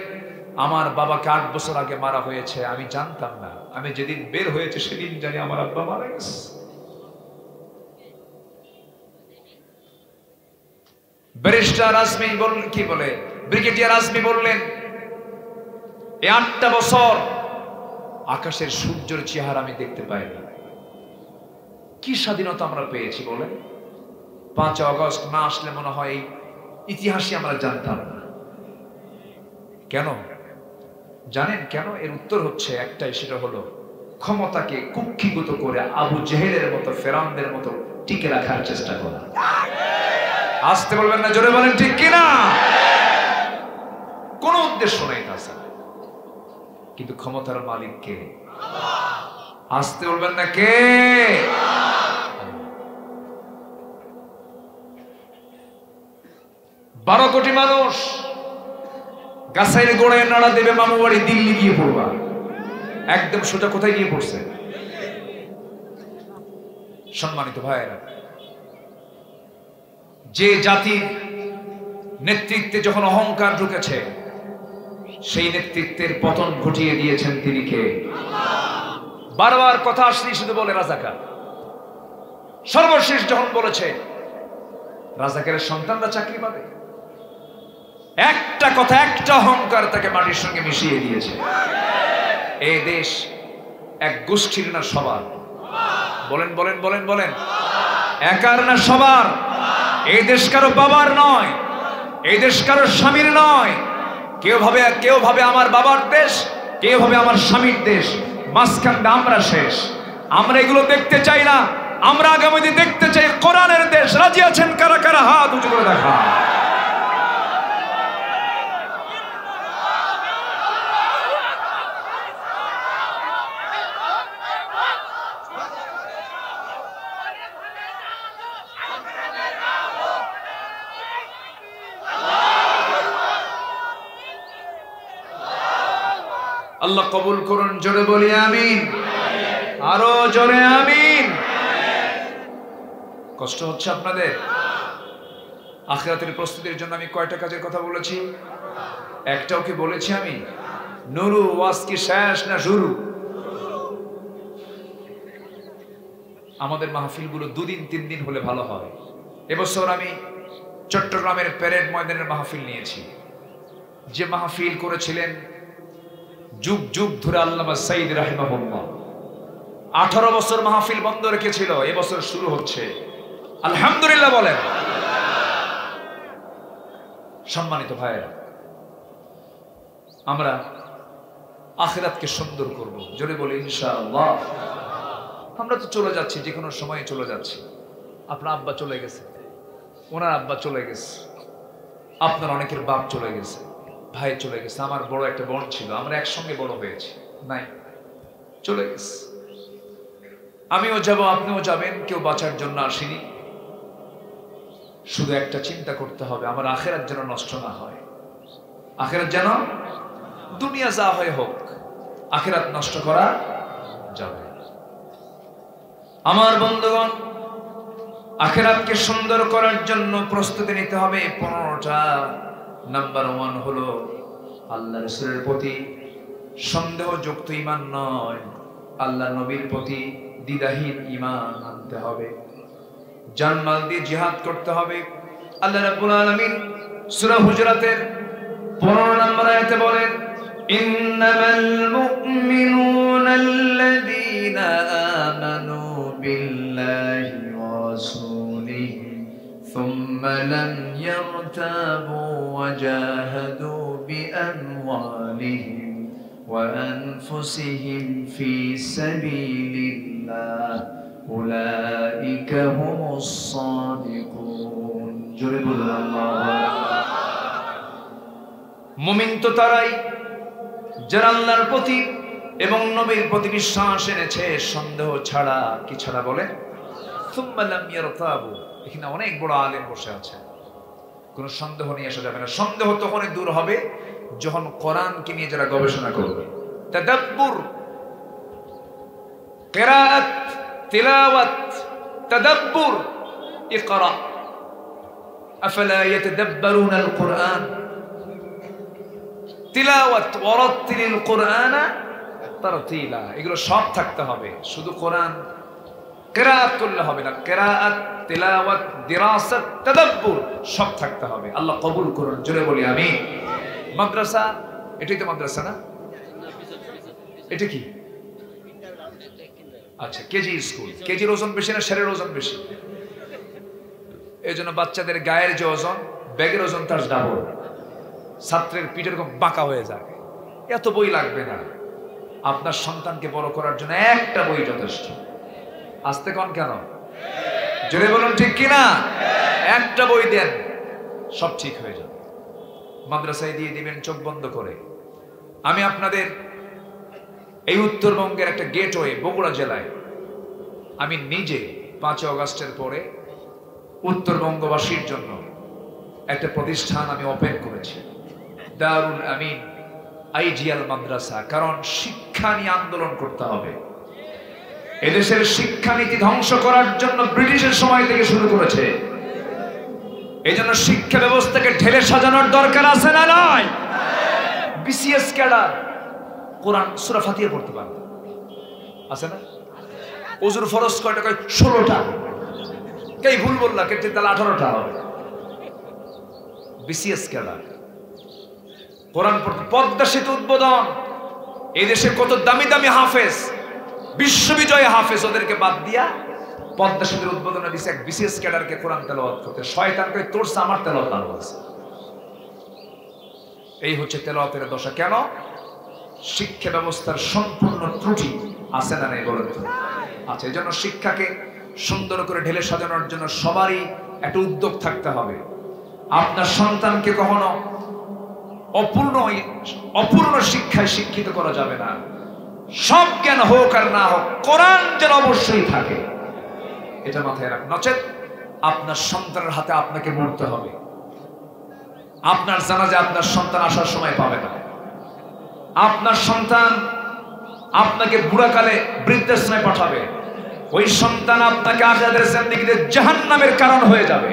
আমার বাবাকে 8 বছর আগে মারা হয়েছে, আমি জানতাম না। আমি যেদিন বের হয়েছে সেদিন জানি আমার আব্বা মারা গেছে। ব্যারিস্টার আজমি বললেন, কি বলে, ব্রিগেডিয়ার আজমি বললেন, এই 8টা বছর আকাশের সূর্যের চেহারা আমি দেখতে পাইনি। কি স্বাধীনতা আমরা পেয়েছি বলেন? 5 আগস্ট না আসলে মনে হয় ইতিহাসই আমরা জানতাম না। কেন জানেন? কেন? এর উত্তর হচ্ছে একটাই, সেটা হলো ক্ষমতাকে কুক্ষিগত করে আবু জেহেলের মতো, ফেরাউনদের মতো টিকে রাখার চেষ্টা করা। আসতে বলবেন না, জোরে বলেন ঠিক কিনা? কোন উদ্দেশ্য নেই তাছাড়া। কিন্তু ক্ষমতার মালিক কে? আসতে বলবেন না, কে? 12 কোটি মানুষ গাছের গোড়ায় নাড়া দেবে, মামু বাড়ি দিল্লি গিয়ে পড়বা। একদম সোজা কোথায় গিয়ে পড়ছে? সম্মানিত ভাইয়েরা, যে জাতির নেতৃত্বে যখন অহংকার ঢুকেছে, সেই নেতৃত্বের পতন ঘটিয়ে দিয়েছেন তিনি কে? বারবার কথা আসলেই শুধু বলে রাজাকার। সর্বশেষ যখন বলেছে রাজাকারের সন্তানরা চাকরি পাবে, একটা কথা, একটা অহংকার তাকে মাটির সঙ্গে মিশিয়ে দিয়েছে। এই দেশ এক গোষ্ঠীর না সবার? বলেন বলেন বলেন বলেন, একার না সবার? এই দেশ কারো বাবার নয়, এই দেশ কারো স্বামীর নয়। কেউ ভাবে আমার বাবার দেশ, কেউ ভাবে আমার স্বামীর দেশ, মাঝখানটা আমরা শেষ। আমরা এগুলো দেখতে চাই না। আমরা আগামী দিনে দেখতে চাই কোরআনের দেশ। রাজি আছেন কারা কারা? হাত উঁচু করে দেখা। আল্লাহ কবুল করুন, জোরে বলি আমিন, আরো জোরে আমিন। কষ্ট হচ্ছে আপনাদের? আখিরাতের প্রস্তুতির জন্য আমি কয়টা কাজের কথা বলেছি? একটাও কি বলেছি আমি? নুরু ওয়াজ কি শেষ না শুরু? আমাদের মাহফিলগুলো 2 দিন 3 দিন হলে ভালো হয়। এবছর আমি চট্টগ্রামের প্যারেড ময়দানের মাহফিল নিয়েছি। যে মাহফিল করেছিলেন যুগ যুগ ধরে আল্লামা সাইদ রাহিমাহুল্লাহ, 18 বছর মাহফিল বন্ধ রেখেছিল, এবছর শুরু হচ্ছে। আলহামদুলিল্লাহ বলেন। সম্মানিত ভাইয়েরা, আমরা আখিরাতকে সুন্দর করব, জোরে বলি ইনশাআল্লাহ। আমরা তো চলে যাচ্ছি, যে কোনো সময় চলে যাচ্ছি। আপনার আব্বা চলে গেছে, ওনার আব্বা চলে গেছে, আপনার অনেকের বাপ চলে গেছে, ভাই চলে গেছে। আমার বড় একটা বোন ছিল, আমরা একসঙ্গে বড় হয়েছি, নাই, চলে গেছে। আমিও যাব, আপনিও যাবেন, কেউ বাঁচার জন্য আসিনি। শুধু একটা চিন্তা করতে হবে, আমার আখিরাত যেন নষ্ট না হয়। আখিরাত যেন, দুনিয়া যা হয় হোক, আখিরাত নষ্ট করা যাবে না। আমার বন্ধুগণ, আখিরাতকে সুন্দর করার জন্য প্রস্তুতি নিতে হবে 15টা। নাম্বার 1 হলো আল্লাহ রাসূলের প্রতি সন্দেহযুক্ত ঈমান নয়, আল্লাহ নবীর প্রতি দ্বিধাহীন ঈমান আনতে হবে। জানমাল দিয়ে জিহাদ করতে হবে। আল্লাহ রাব্বুল আলামিন সূরা হুজুরাতের 15 নম্বর আয়াতে বলেন, ইন্নামাল মুমিনুনা আল্লাযীনা আমানু বিল্লাহি ওয়া রাসূলিহি সুম্মা লাম ইয়ারতাবু ওয়া জাহাদু বিআমওয়ালিহিম ওয়া আনফুসিহিম ফি সাবিলিল্লাহ উলাইকা হুমুস সাদিকুন। জোরে বলুন আল্লাহু আকবার। মুমিন তো তারাই যারা আল্লাহর প্রতি এবং নবীর প্রতি বিশ্বাস এনেছে সন্দেহ ছাড়া। কি ছাড়া বলে? সুম্মা লাম ইয়ারতাবু। এখানে অনেক বড় আলেম বসে আছে, কোনো সন্দেহ নিয়ে আসা যাবে না। সন্দেহ তখনই দূর হবে যখন কোরআনকে নিয়ে যারা গবেষণা করবে, তাদাব্বুর, কিরাআত, তিলাওয়াত, তাদাব্বুর, ইকরা আফালা ইয়াতাদাব্বারুনাল কুরআন, তিলাওয়াত ওয়ারাত্তিলিল কুরআনা তারতিলা, এগুলো সব থাকতে হবে। শুধু কোরআন কিরাআত করলে হবে না, কিরাআত, তিলাওয়াত, দিরাসাত, তাদাব্বুর সব থাকতে হবে। আল্লাহ কবুল করুন, জোরে বলি আমিন। মাদ্রাসা, এটাই তো মাদ্রাসা না? এটা কি? আচ্ছা, কেজি স্কুল। কেজির ওজন বেশি না শেরের ওজন বেশি? এই জন্য বাচ্চাদের গায়ের যে ওজন, ব্যাগের ওজন তার ডাবল। ছাত্রের পিঠ এরকম বাঁকা হয়ে যায়। এত বই লাগবে না, আপনার সন্তানকে বড় করার জন্য একটা বই যথেষ্ট। আসতে কন কেন? জোরে বলুন ঠিক কিনা? একটা বই দেন, সব ঠিক হয়ে যাবে। মাদ্রাসায় দিয়ে দিবেন চোখ বন্ধ করে। আমি আপনাদের এই উত্তরবঙ্গের একটা গেটওয়ে বগুড়া জেলায় আমি নিজে 5 অগাস্টের পরে উত্তরবঙ্গবাসীর জন্য একটা প্রতিষ্ঠান আমি ওপেন করেছি, দারুল আমিন আইডিয়াল মাদ্রাসা। কারণ শিক্ষা নিয়ে আন্দোলন করতে হবে। এদেশের শিক্ষানীতি ধ্বংস করার জন্য ব্রিটিশের সময় থেকে শুরু করেছে। এই জন্য শিক্ষা ব্যবস্থাকে ঢেলে সাজানোর দরকার আছে না নাই? বিসিএস ক্যাডার কোরআন সূরা ফাতিহা পড়তে পারবে, আছে না? ওযুর ফরজ কয়টা? 16টা। কে ভুল বললা? কেটে তাহলে 18টা হবে। বিসিএস ক্যাডার কোরআন পড়তে। পদ্মা সেতু উদ্বোধন, এই দেশে কত দামি দামি হাফেজ, বিশ্ববিজয় হাফেজ, ওদেরকে বাদ দিয়া পদ্মা সেতুর উদ্বোধনে দিছে এক বিসিএস ক্যাডারকে কোরআন তেলাওয়াত করতে। শয়তান কই তোর আমার তেলাওয়াত ভালো আছে। এই হচ্ছে তেলাওয়াতের দশা। কেন? শিক্ষা ব্যবস্থার সম্পূর্ণ ত্রুটি আছে না নাই বলেন তো? আচ্ছা, এই জন্য শিক্ষাকে সুন্দর করে ঢেলে সাজানোর জন্য সবারই একটা উদ্যোগ থাকতে হবে। আপনার সন্তানকে কখনো অপূর্ণ শিক্ষায় শিক্ষিত করা যাবে না। সব জ্ঞান হোক আর না হোক, কোরআন যেন অবশ্যই থাকে, এটা মাথায় রাখ। নচেত আপনার সন্তানের হাতে আপনাকে মরতে হবে। আপনার জানাজা আপনার সন্তান আসার সময় পাবে না। আপনার সন্তান আপনাকে বুড়াকালে বৃদ্ধাশ্রমে পাঠাবে। ওই সন্তান আপনাকে আখিরাতের জিন্দেগিতে জাহান্নামের কারণ হয়ে যাবে।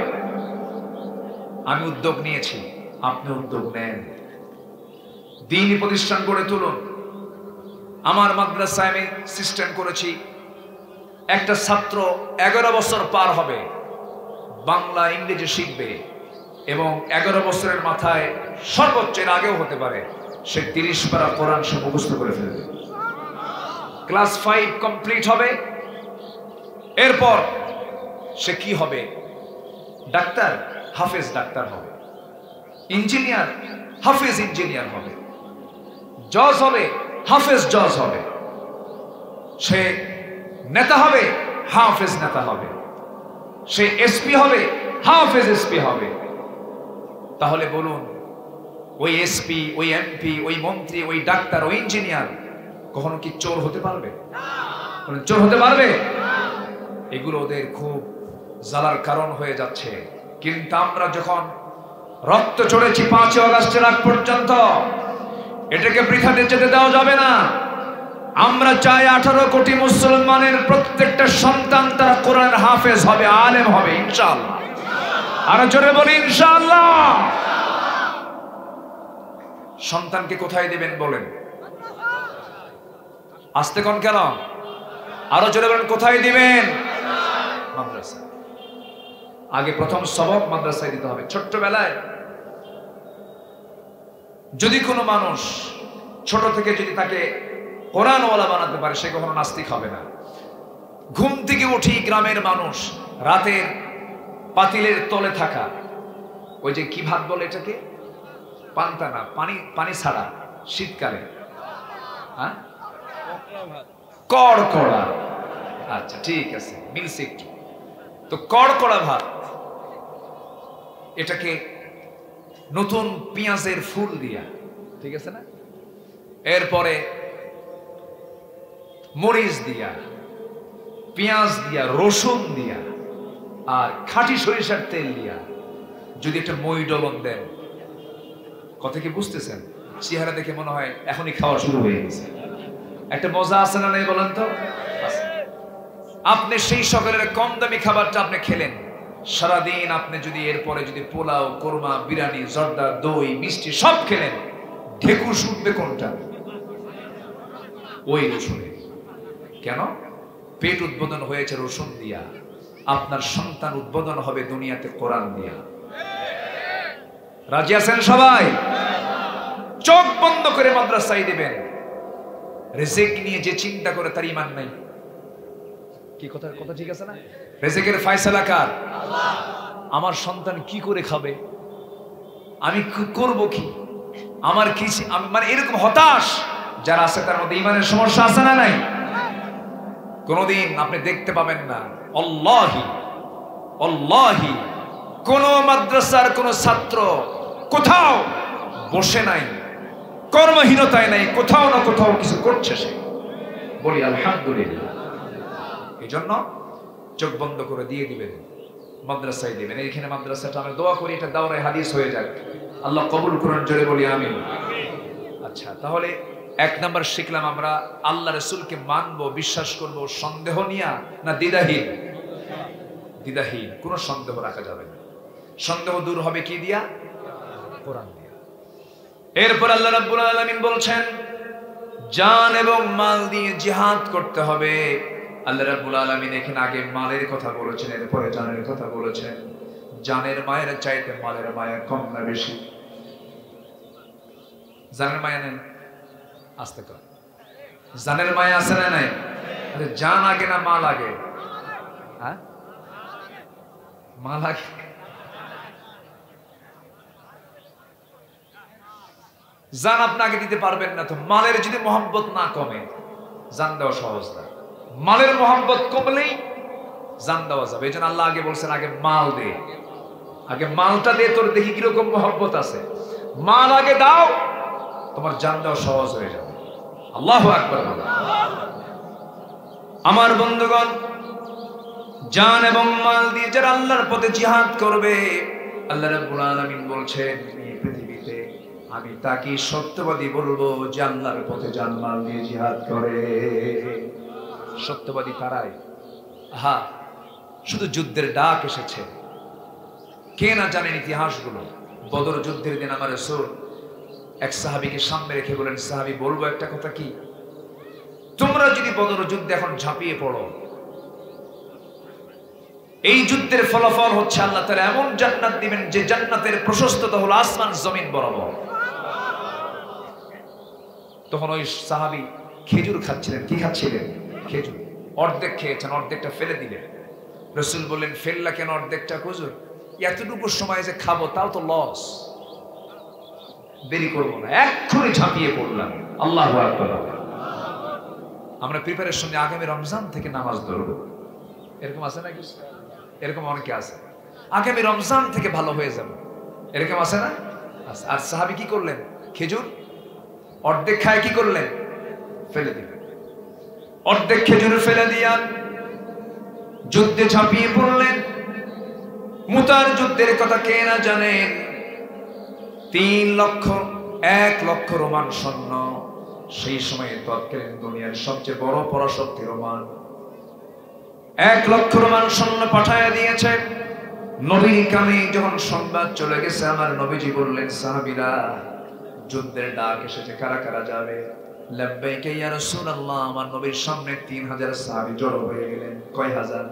আমি উদ্যোগ নিয়েছি, আপনি উদ্যোগ নেন। দ্বীনি প্রতিষ্ঠান গড়ে তুলুন। আমার মাদ্রাসায় আমি সিস্টেম করেছি, একটা ছাত্র 11 বছর পার হবে, বাংলা ইংরেজি শিখবে এবং 11 বছরের মাথায়, সর্বোচ্চ এর আগেও হতে পারে, সে 30 পারা কোরআন সে মুখস্থ করে ফেলবে। ক্লাস 5 কমপ্লিট হবে। এরপর সে কি হবে? ডাক্তার, হাফেজ ডাক্তার হবে। ইঞ্জিনিয়ার, হাফেজ ইঞ্জিনিয়ার হবে। জজ হবে, হাফেজ জজ হবে। সে নেতা হবে, হাফেজ নেতা হবে। সে এসপি হবে, হাফেজ এসপি হবে। তাহলে বলুন, ওই এসপি, ওই এমপি, ওই মন্ত্রী, ওই ডাক্তার, ওই ইঞ্জিনিয়ার কখনো কি চোর হতে পারবে? চোর হতে পারবে? এগুলো ওদের খুব জ্বালার কারণ হয়ে যাচ্ছে। কিন্তু আমরা যখন রক্ত চড়েছি 5 অগাস্টের আগ পর্যন্ত, এটাকে বৃথা যেতে দেওয়া যাবে না। আমরা চাই 18 কোটি মুসলমানের প্রত্যেকটা সন্তান তারা কোরআনের হাফেজ হবে, আলেম হবে ইনশাআল্লাহ। আরো জোরে বলি ইনশাআল্লাহ। সন্তানকে কোথায় দিবেন বলেন? আসতে কোন কেন? আরো জোরে বলেন, কোথায় দিবেন? মাদ্রাসা। আগে প্রথম সবক মাদ্রাসায় দিতে হবে। ছোট্টবেলায় যদি কোনো মানুষ ছোট থেকে যদি তাকে কোরআনওয়ালা বানাতে পারে, সে কখনো নাস্তিক হবে না। ঘুম থেকে উঠি গ্রামের মানুষ, রাতের পাতিলের তলে থাকা ওই যে কি ভাত বলে এটাকে, পান্তা না, পানি ছাড়া, শীতকালে কড়কড়া। আচ্ছা ঠিক আছে, মিলছে একটু। তো কড়কড়া ভাত, এটাকে নতুন পেঁয়াজের ফুল দিয়া, ঠিক আছে না, এরপরে মরিচ দিয়া, পেঁয়াজ দিয়া, রসুন দিয়া আর খাঁটি সরিষার তেল দিয়া যদি একটা মই ডলন দেন, কথা কি বুঝতেছেন? চেহারা দেখে মনে হয় এখনই খাওয়া শুরু হয়ে গেছে। একটা মজা আছে না নেই বলেন তো? আপনি সেই সকালের কম দামি খাবারটা আপনি খেলেন, সারাদিন আপনি যদি এরপরে যদি পোলাও, কোরমা, বিরিয়ানি, জর্দা, দই, মিষ্টি সব খেলেন, ঢেকুর শুনবে কোনটা? ওই রসুনে। কেন? পেট উদ্বোধন হয়েছে রসুন দিয়া, আপনার সন্তান উদ্বোধন হবে দুনিয়াতে কোরআন দিয়া। রাজি আছেন সবাই? চোখ বন্ধ করে মাদ্রাসায় দিবেন। রিজিক নিয়ে যে চিন্তা করে তার ঈমান নাই। কি কথা ঠিক আছে না? রিজিকের ফয়সালা কার? আল্লাহ। আমার সন্তান কি করে খাবে, আমি করব কি, আমার কি, মানে এরকম হতাশ যারা আছে তার মধ্যে ঈমানের সমস্যা আছে না নাই? কোনদিন আপনি দেখতে পাবেন না, আল্লাহি আল্লাহি কোন মাদ্রাসার কোন ছাত্র কোথাও বসে নাই, কর্মহীনতায় নাই, কোথাও না কোথাও কিছু করছে সে। বলি আলহামদুলিল্লাহ। এই জন্য চোখ বন্ধ করে দিয়ে দিবেন, মাদ্রাসায় দিবেন। এইখানে মাদ্রাসাটা আমি দোয়া করি এটা দাওরায়ে হাদিস হয়ে যাক, আল্লাহ কবুল করুন, জোরে বলি আমিন। আচ্ছা, তাহলে এক নাম্বার শিখলাম আমরা আল্লাহ রাসূলকে মানবো, বিশ্বাস করব সন্দেহ নিয়া না দ্বিধাহীন? দ্বিধাহীন, কোনো সন্দেহ রাখা যাবে না। সন্দেহ দূর হবে কি দিয়া? কোরআন দিয়া। এরপর আল্লাহ রাব্বুল আলামিন বলছেন জান এবং মাল দিয়ে জিহাদ করতে হবে। আল্লাহ রাব্বুল আলামিন এখানে আগে মালের কথা বলেছেন, এরপরে জানের কথা বলেছেন। জানের মায়ের চাইতে মালের মায়া কম না বেশি? জানের মায়া নেই? আস্তে কর, জানের মায়া আছে না নাই? জান আগে না মাল আগে? হ্যাঁ, মাল আগে। জান আপনাকে দিতে পারবেন না, তো মালের যদি মোহাম্মত না কমে জান দেওয়া সহজ না। মালের মোহাম্মত কমলেই জান দেওয়া যাবে। এই জন্য আল্লাহ আগে বলছেন আগে মাল দে, আগে মালটা দে, তোর দেখি কিরকম মোহাম্মত আছে। মাল আগে দাও, তোমার জান দেওয়া সহজ হয়ে যাবে। আল্লাহু আকবার। আমার বন্ধুগণ, জান এবং মাল দিয়ে যারা আল্লাহর পথে জিহাদ করবে, আল্লাহ রাব্বুল আলামিন বলছেন এই পৃথিবীতে আমি তাকে সত্যবাদী বলবো যে আল্লাহর পথে জান মাল দিয়ে জিহাদ করে। সত্যবাদী তারাই। হ্যাঁ, শুধু যুদ্ধের ডাক এসেছে, কে না জানেন ইতিহাসগুলো। বদর যুদ্ধের দিন আমার রাসূল এক সাহাবীকে সামনে রেখে বলেন, সাহাবী বলবো একটা কথা, কি তোমরা যদি বদর যুদ্ধে এখন ঝাঁপিয়ে পড়ো, এই যুদ্ধের ফলাফল হচ্ছে আল্লাহ তাআলা এমন জান্নাত দিবেন যে জান্নাতের প্রশস্ততা হলো আসমান জমিন বরাবর। তখন ওই সাহাবী খেজুর খাচ্ছিলেন। কি খাচ্ছিলেন? খেজুর। অর্ধেক খেয়েছেন, অর্ধেকটা ফেলে দিলেন। রাসূল বললেন ফেললা কেন অর্ধেকটা? হুজুর এতটুকু সময় যে খাবো তাও তো লস, দেরি করবো না, এক্ষুনি ঝাঁপিয়ে পড়লাম। আল্লাহু আকবার। আমরা প্রিপারেশন নিয়ে আগামী রমজান থেকে নামাজ ধরবো, এরকম আছে নাকি? এরকম অনেকে আছে, আগামী রমজান থেকে ভালো হয়ে যাবে, এরকম আছে না? আর সাহাবী কি করলেন? খেজুর অর্ধেক খায়, কি করলেন? ফেলে দিলেন। অর্ধেক খেজুর ফেলে দিয়া যুদ্ধে ঝাঁপিয়ে পড়লেন। মুতার যুদ্ধের কথা কে না জানেন? 1 লক্ষ রোমান সৈন্য। সেই সময়ে তৎকালীন দুনিয়ার সবচেয়ে বড় পরাশক্তি রোমান। 1 লক্ষ রোমান সৈন্য পাঠায়া দিয়েছে। নবীর কানে যখন সংবাদ চলে গেছে, আমার নবীজি বললেন সাহাবীরা যুদ্ধের ডাক এসেছে, কারা কারা যাবে? লাব্বাইক ইয়া রাসূলুল্লাহ। আমার নবীর সামনে 3000 সাহাবী জড়ো হয়ে গেলেন। কয় হাজার?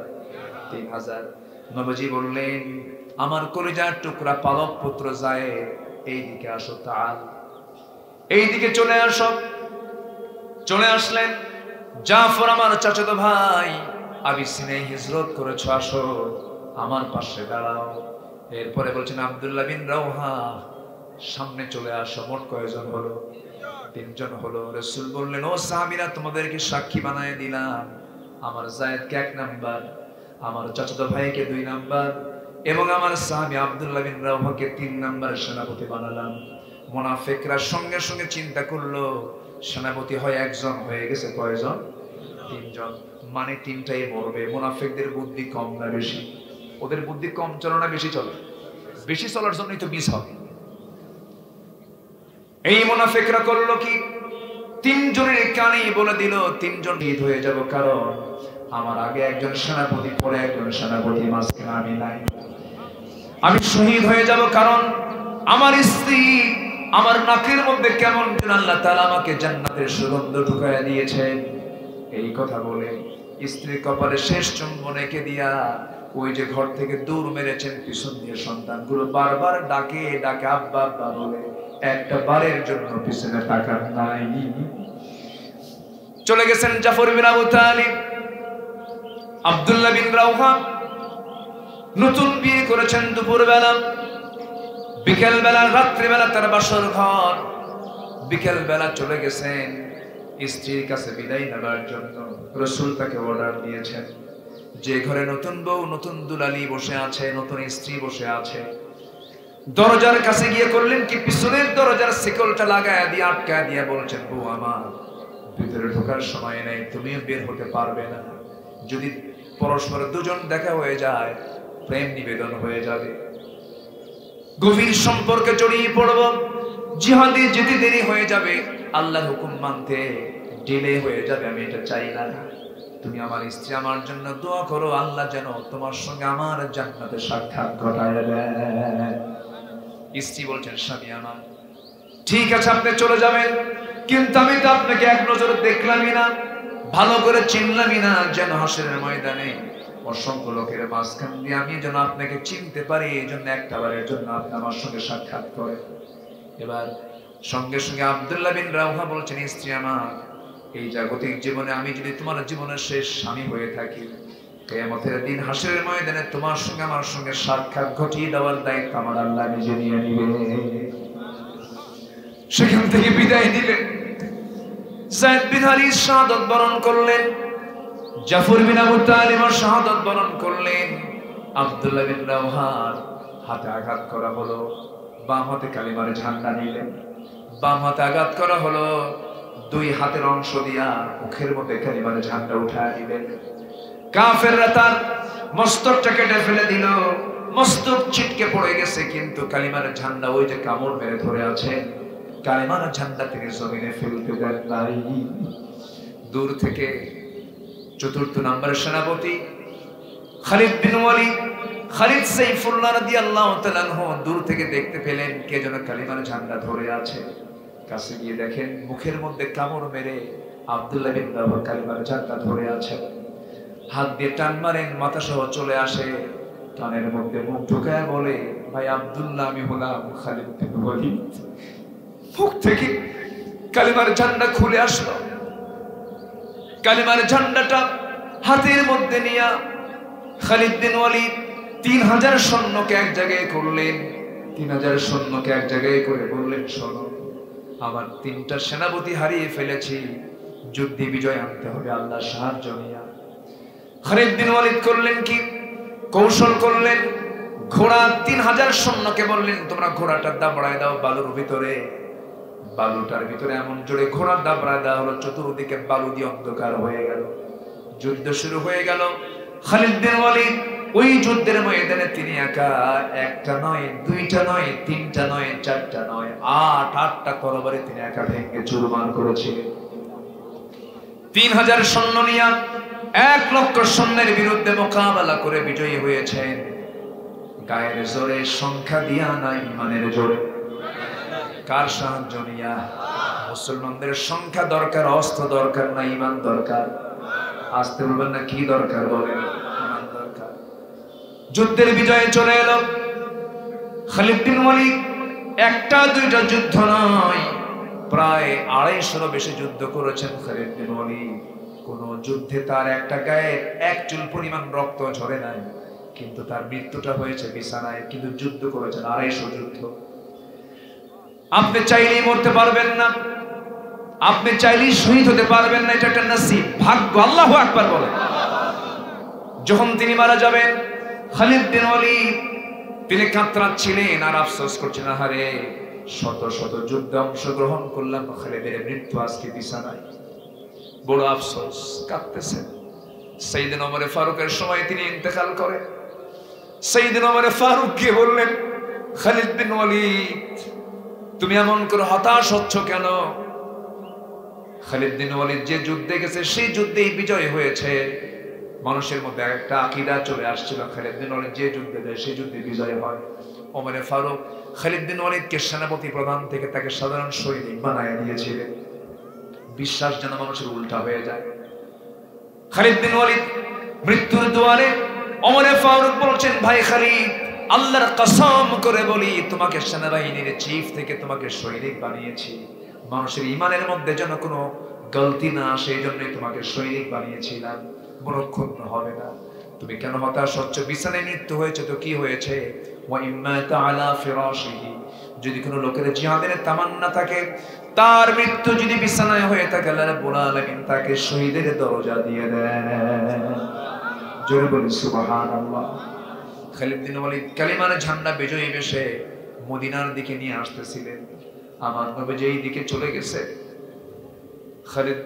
3000। নবীজি বললেন আমার কলিজার টুকরা পালক পুত্র যায়, এইদিকে আসো, তাআল, এইদিকে চলে আসো। চলে আসলেন। জাফর আমার চাচাতো ভাই, আবিসিনায় হিজরত করেছো, আসো আমার পাশে দাঁড়াও। এরপরে বলছেন আব্দুল্লাহ বিন রাওহা, সামনে চলে আসো। মোট কয়জন হলো? 3 জন হলো। রাসূল বললেন ও সাহাবীরা, তোমাদেরকে সাক্ষী বানায় দিলাম, আমার যায়েদকে 1 নাম্বার, আমার চাচাতো ভাইকে 2 নাম্বার এবং আমার সাহাবী আব্দুল্লাহ বিন রাওহাকে 3 নাম্বার সেনাপতি বানালাম। মুনাফিকরা সঙ্গে সঙ্গে চিন্তা করলো সেনাপতি হয় 1 জন, হয়ে গেছে কয়জন? 3 জন। মানে 3টাই মরবে। মুনাফিকদের বুদ্ধি কম না বেশি? ওদের বুদ্ধি কম চলে না বেশি চলে? বেশি চলার জন্যই তো মিস হবে। এই মুনাফিকরা করলো কি? 3 জনের কানেই বলে দিল 3 জন শহীদ হয়ে যাব, কারণ আমার আগে একজন সেনাপতি, পরে একজন সেনাপতি, মাঝখানে আমি নাই। আমি শহীদ হয়ে যাব, কারণ আমার স্ত্রী আমার নাকের মধ্যে কেমন যেন আল্লাহ তাআলা আমাকে জান্নাতের সুগন্ধ ঢুকাইয়া দিয়েছেন। এই কথা বলে স্ত্রীর কপালে শেষ চুম্বন এঁকে দিয়া ওই যে ঘর থেকে দৌড় মেরেছেন, পিছন দিয়ে সন্তানগুলো বারবার ডাকে ডাকে আব্বা আব্বা বলে, একটা বারের জন্য পিছনে তাকান নাই। চলে গেছেন জাফর বিন আবু তালিব। আব্দুল্লাহ বিন রাওহা নতুন বিয়ে করেছেন, দুপুর বেলা, বিকেল বেলা, রাত্রি বেলা তার বাসর ঘর। বিকেল বেলা চলে গেছেন স্ত্রীর কাছে বিদায় নেবার জন্য। রাসূল তাকে অর্ডার দিয়েছেন, যে ঘরে নতুন বউ, নতুন দুলালি বসে আছে, নতুন স্ত্রী বসে আছে, দরজার কাছে গিয়ে করলেন কি, পিছনের দরজার শিকলটা লাগায় দিয়ে আটকায় দিয়ে বলছেন, বউ আমার, ভিতরে ঢোকার সময় নেই, তুমিও বের হতে পারবে না। যদি পরস্পর দুজন দেখা হয়ে যায়, প্রেম নিবেদন হয়ে যাবে, গভীর সম্পর্কে জড়িয়ে পড়ব, জিহাদে যেতে দেরি হয়ে যাবে, আল্লাহর হুকুম মানতে ডিলে হয়ে যাবে, আমি এটা চাই না। তুমি আমার স্ত্রী, আমার জন্য দোয়া করো, আল্লাহ যেন তোমার সঙ্গে আমার জান্নাতে সাক্ষাৎ ঘটায় দেয়। স্ত্রী বলছেন, স্বামী আমার, ঠিক আছে আপনি চলে যাবেন, কিন্তু আমি তো আপনাকে এক নজরে দেখলামই না, ভালো করে চিনলামই না, যেন হাসরের ময়দানে অসংখ্য লোকের মাঝখান দিয়ে আমি যেন আপনাকে চিনতে পারি, এই জন্য একটা বারের জন্য আপনি আমার সঙ্গে সাক্ষাৎ করেন। এবার সঙ্গে সঙ্গে আব্দুল্লাহ বিন রাওহা বলছেন, স্ত্রী আমার, এই জাগতিক জীবনে আমি যদি তোমার জীবনের শেষ স্বামী হয়ে থাকি, কিয়ামতের দিন হাসরের ময়দানে তোমার সঙ্গে আমার সঙ্গে সাক্ষাৎ ঘটিয়ে দেওয়ার দায়িত্ব আমার আল্লাহ নিজে নিয়ে নিবে। সেখান থেকে বিদায় দিলেন। যায়েদ বিন হারিস শাহাদাত বরণ করলেন, জাফর বিন আবু তালিব শাহাদাত বরণ করলেন। আব্দুল্লাহ বিন রাওহার হাতে আঘাত করা হলো, বাম হাতে কালিমার ঝান্ডা নিলেন, বাম হাতে আঘাত করা হলো, দুই হাতের অংশ দিয়া মুখের মধ্যে কালিমার ঝান্ডা উঠায় নিলেন। কাফেররা তার মস্তকটা কেটে ফেলে দিল, মস্তক ছিটকে পড়ে গেছে, কিন্তু কালিমার ঝান্ডা ওই যে কামড় মেরে ধরে আছে, কালিমার ঝান্ডা থেকে জমিনে ফেলতে দেন নাই। দূর থেকে চতুর্থ নম্বরের সেনাপতি খালিদ বিন ওয়ালিদ, খালিদ সাইফুল্লাহ রাদিয়াল্লাহু তাআলা আনহু দূর থেকে দেখতে পেলেন কে যেন কালিমার ঝান্ডা ধরে আছে। কাছে গিয়ে দেখেন মুখের মধ্যে কামড় মেরে আব্দুল্লাহ বিন রাওহা কালিমার ঝান্ডা ধরে আছে। হাত দিয়ে টান মারেন, মাথা সহ চলে আসে, টানের মধ্যে মুখ ঢুকায় বলে, ভাই আব্দুল্লাহ, আমি হলাম খালিদ বিন ওয়ালিদ। মুখ থেকে কালিমার ঝান্ডা খুলে আসলো। কালিমার ঝান্ডাটা হাতের মধ্যে নিয়ে খালিদ বিন ওয়ালিদ 3000 সৈন্যকে এক জায়গায় করলেন, 3000 সৈন্যকে এক জায়গায় করে বললেন, শোনো, আমার 3টা সেনাপতি হারিয়ে ফেলেছি, যুদ্ধে বিজয় আনতে হবে আল্লাহর সাহায্য নিয়ে। খালিদ বিন ওয়ালিদ করলেন কি, কৌশল করলেন, ঘোড়া 3000 সৈন্যকে বললেন, তোমরা ঘোড়াটার দাবড়ায় দাও বালুর ভিতরে। বালুটার ভিতরে এমন জোরে ঘোড়ার দাবড়ায় দেওয়া হলো, চতুর্দিকে বালু দিয়ে অন্ধকার হয়ে গেল। যুদ্ধ শুরু হয়ে গেল। খালিদ বিন ওয়ালিদ ওই যুদ্ধের ময়দানে তিনি একা, একটা নয়, দুইটা নয়, তিনটা নয়, চারটা নয়, 8টা তরবারি তিনি একা ভেঙে চুরমার করেছিলেন। 3000 সৈন্য নিয়ে 1 লক্ষ সৈন্যের বিরুদ্ধে মোকাবেলা করে বিজয়ী হয়েছেন। গায়ের জোরে, সংখ্যা দিয়া না, ইমানের জোরে। কার সাহায্য নিয়া? মুসলমানদের সংখ্যা দরকার, অস্ত্র দরকার না, ইমান দরকার। আসতে বলবেন না, কি দরকার বলেন? ইমান দরকার। যুদ্ধের বিজয়ে চলে এলো। খালিদ বিন ওয়ালিদ একটা দুইটা যুদ্ধ নয়, প্রায় 250 বেশি যুদ্ধ করেছেন খালিদ বিন ওয়ালিদ। কোন যুদ্ধে তার একটা গায়ে 1 চুল পরিমাণ রক্ত ঝরে নাই, কিন্তু তার মৃত্যুটা হয়েছে বিছানায়। কিন্তু যুদ্ধ করেছেন 250 যুদ্ধ। আপনি চাইলেই মরতে পারবেন না, আপনি চাইলেই শহীদ হতে পারবেন না, এটা একটা নসিব, ভাগ্য। আল্লাহু আকবার বলেন। যখন তিনি মারা যাবেন, খালিদ বিন ওয়ালিদ তিনি কাতরাচ্ছিলেন আর আফসোস করছেন, আহারে, শত শত যুদ্ধে অংশগ্রহণ করলাম, খালিদের মৃত্যু আজকে বিছানায়, বড় আফসোস, কাঁদতেছেন। সাইয়েদনা ওমর ফারুকের সময় তিনি ইন্তেকাল করেন। সাইয়েদনা ওমর ফারুক কে বললেন, খালিদ বিন ওয়ালিদ, তুমি এমন করে হতাশ হচ্ছ কেন? খালিদ বিন ওয়ালিদ যে যুদ্ধে গেছে সেই যুদ্ধেই বিজয় হয়েছে। মানুষের মধ্যে একটা আকীদা চলে আসছিল, খালিদ বিন ওয়ালিদ যে যুদ্ধে যায় সেই যুদ্ধে বিজয় হয়। ওমর ফারুক খালিদ বিন ওয়ালিদকে সেনাপতি প্রধান থেকে তাকে সাধারণ সৈনিক বানায় দিয়েছিলেন। বিশ্বাস যেন মানুষের উল্টা হয়ে যায়। খালিদ বিন ওয়ালিদ মৃত্যুর দুয়ারে, ওমর ফারুক বলছেন, ভাই খালিদ, আল্লাহর কসম করে বলি, তোমাকে সেনাবাহিনীর চিফ থেকে তোমাকে সৈনিক বানিয়েছি, মানুষের ইমানের মধ্যে যেন কোনো গলতি না আসে, এই জন্যই তোমাকে সৈনিক বানিয়েছিলাম, মনক্ষুণ্ণ হবে না। তুমি কেন হতাশ হচ্ছ? বিছানায় মৃত্যু হয়েছে তো কি হয়েছে? ওয়া ইম্মা তাআলা ফিরাশিহি, যদি কোনো লোকের জিহাদের তামান্না থাকে, তার মৃত্যু যদি বিছানায় হয়ে থাকে, আল্লাহ রাব্বুল আলামিন তাকে শহীদের দরজা দিয়ে দেন। জোরে বলি সুবহানাল্লাহ। খালিদ বিন ওয়ালিদ কালিমার ঝান্ডা বিজয়ী বেশে মদিনার দিকে নিয়ে আসতেছিলেন। আমার নবী যেই দিকে চলে গেছে, খালিদ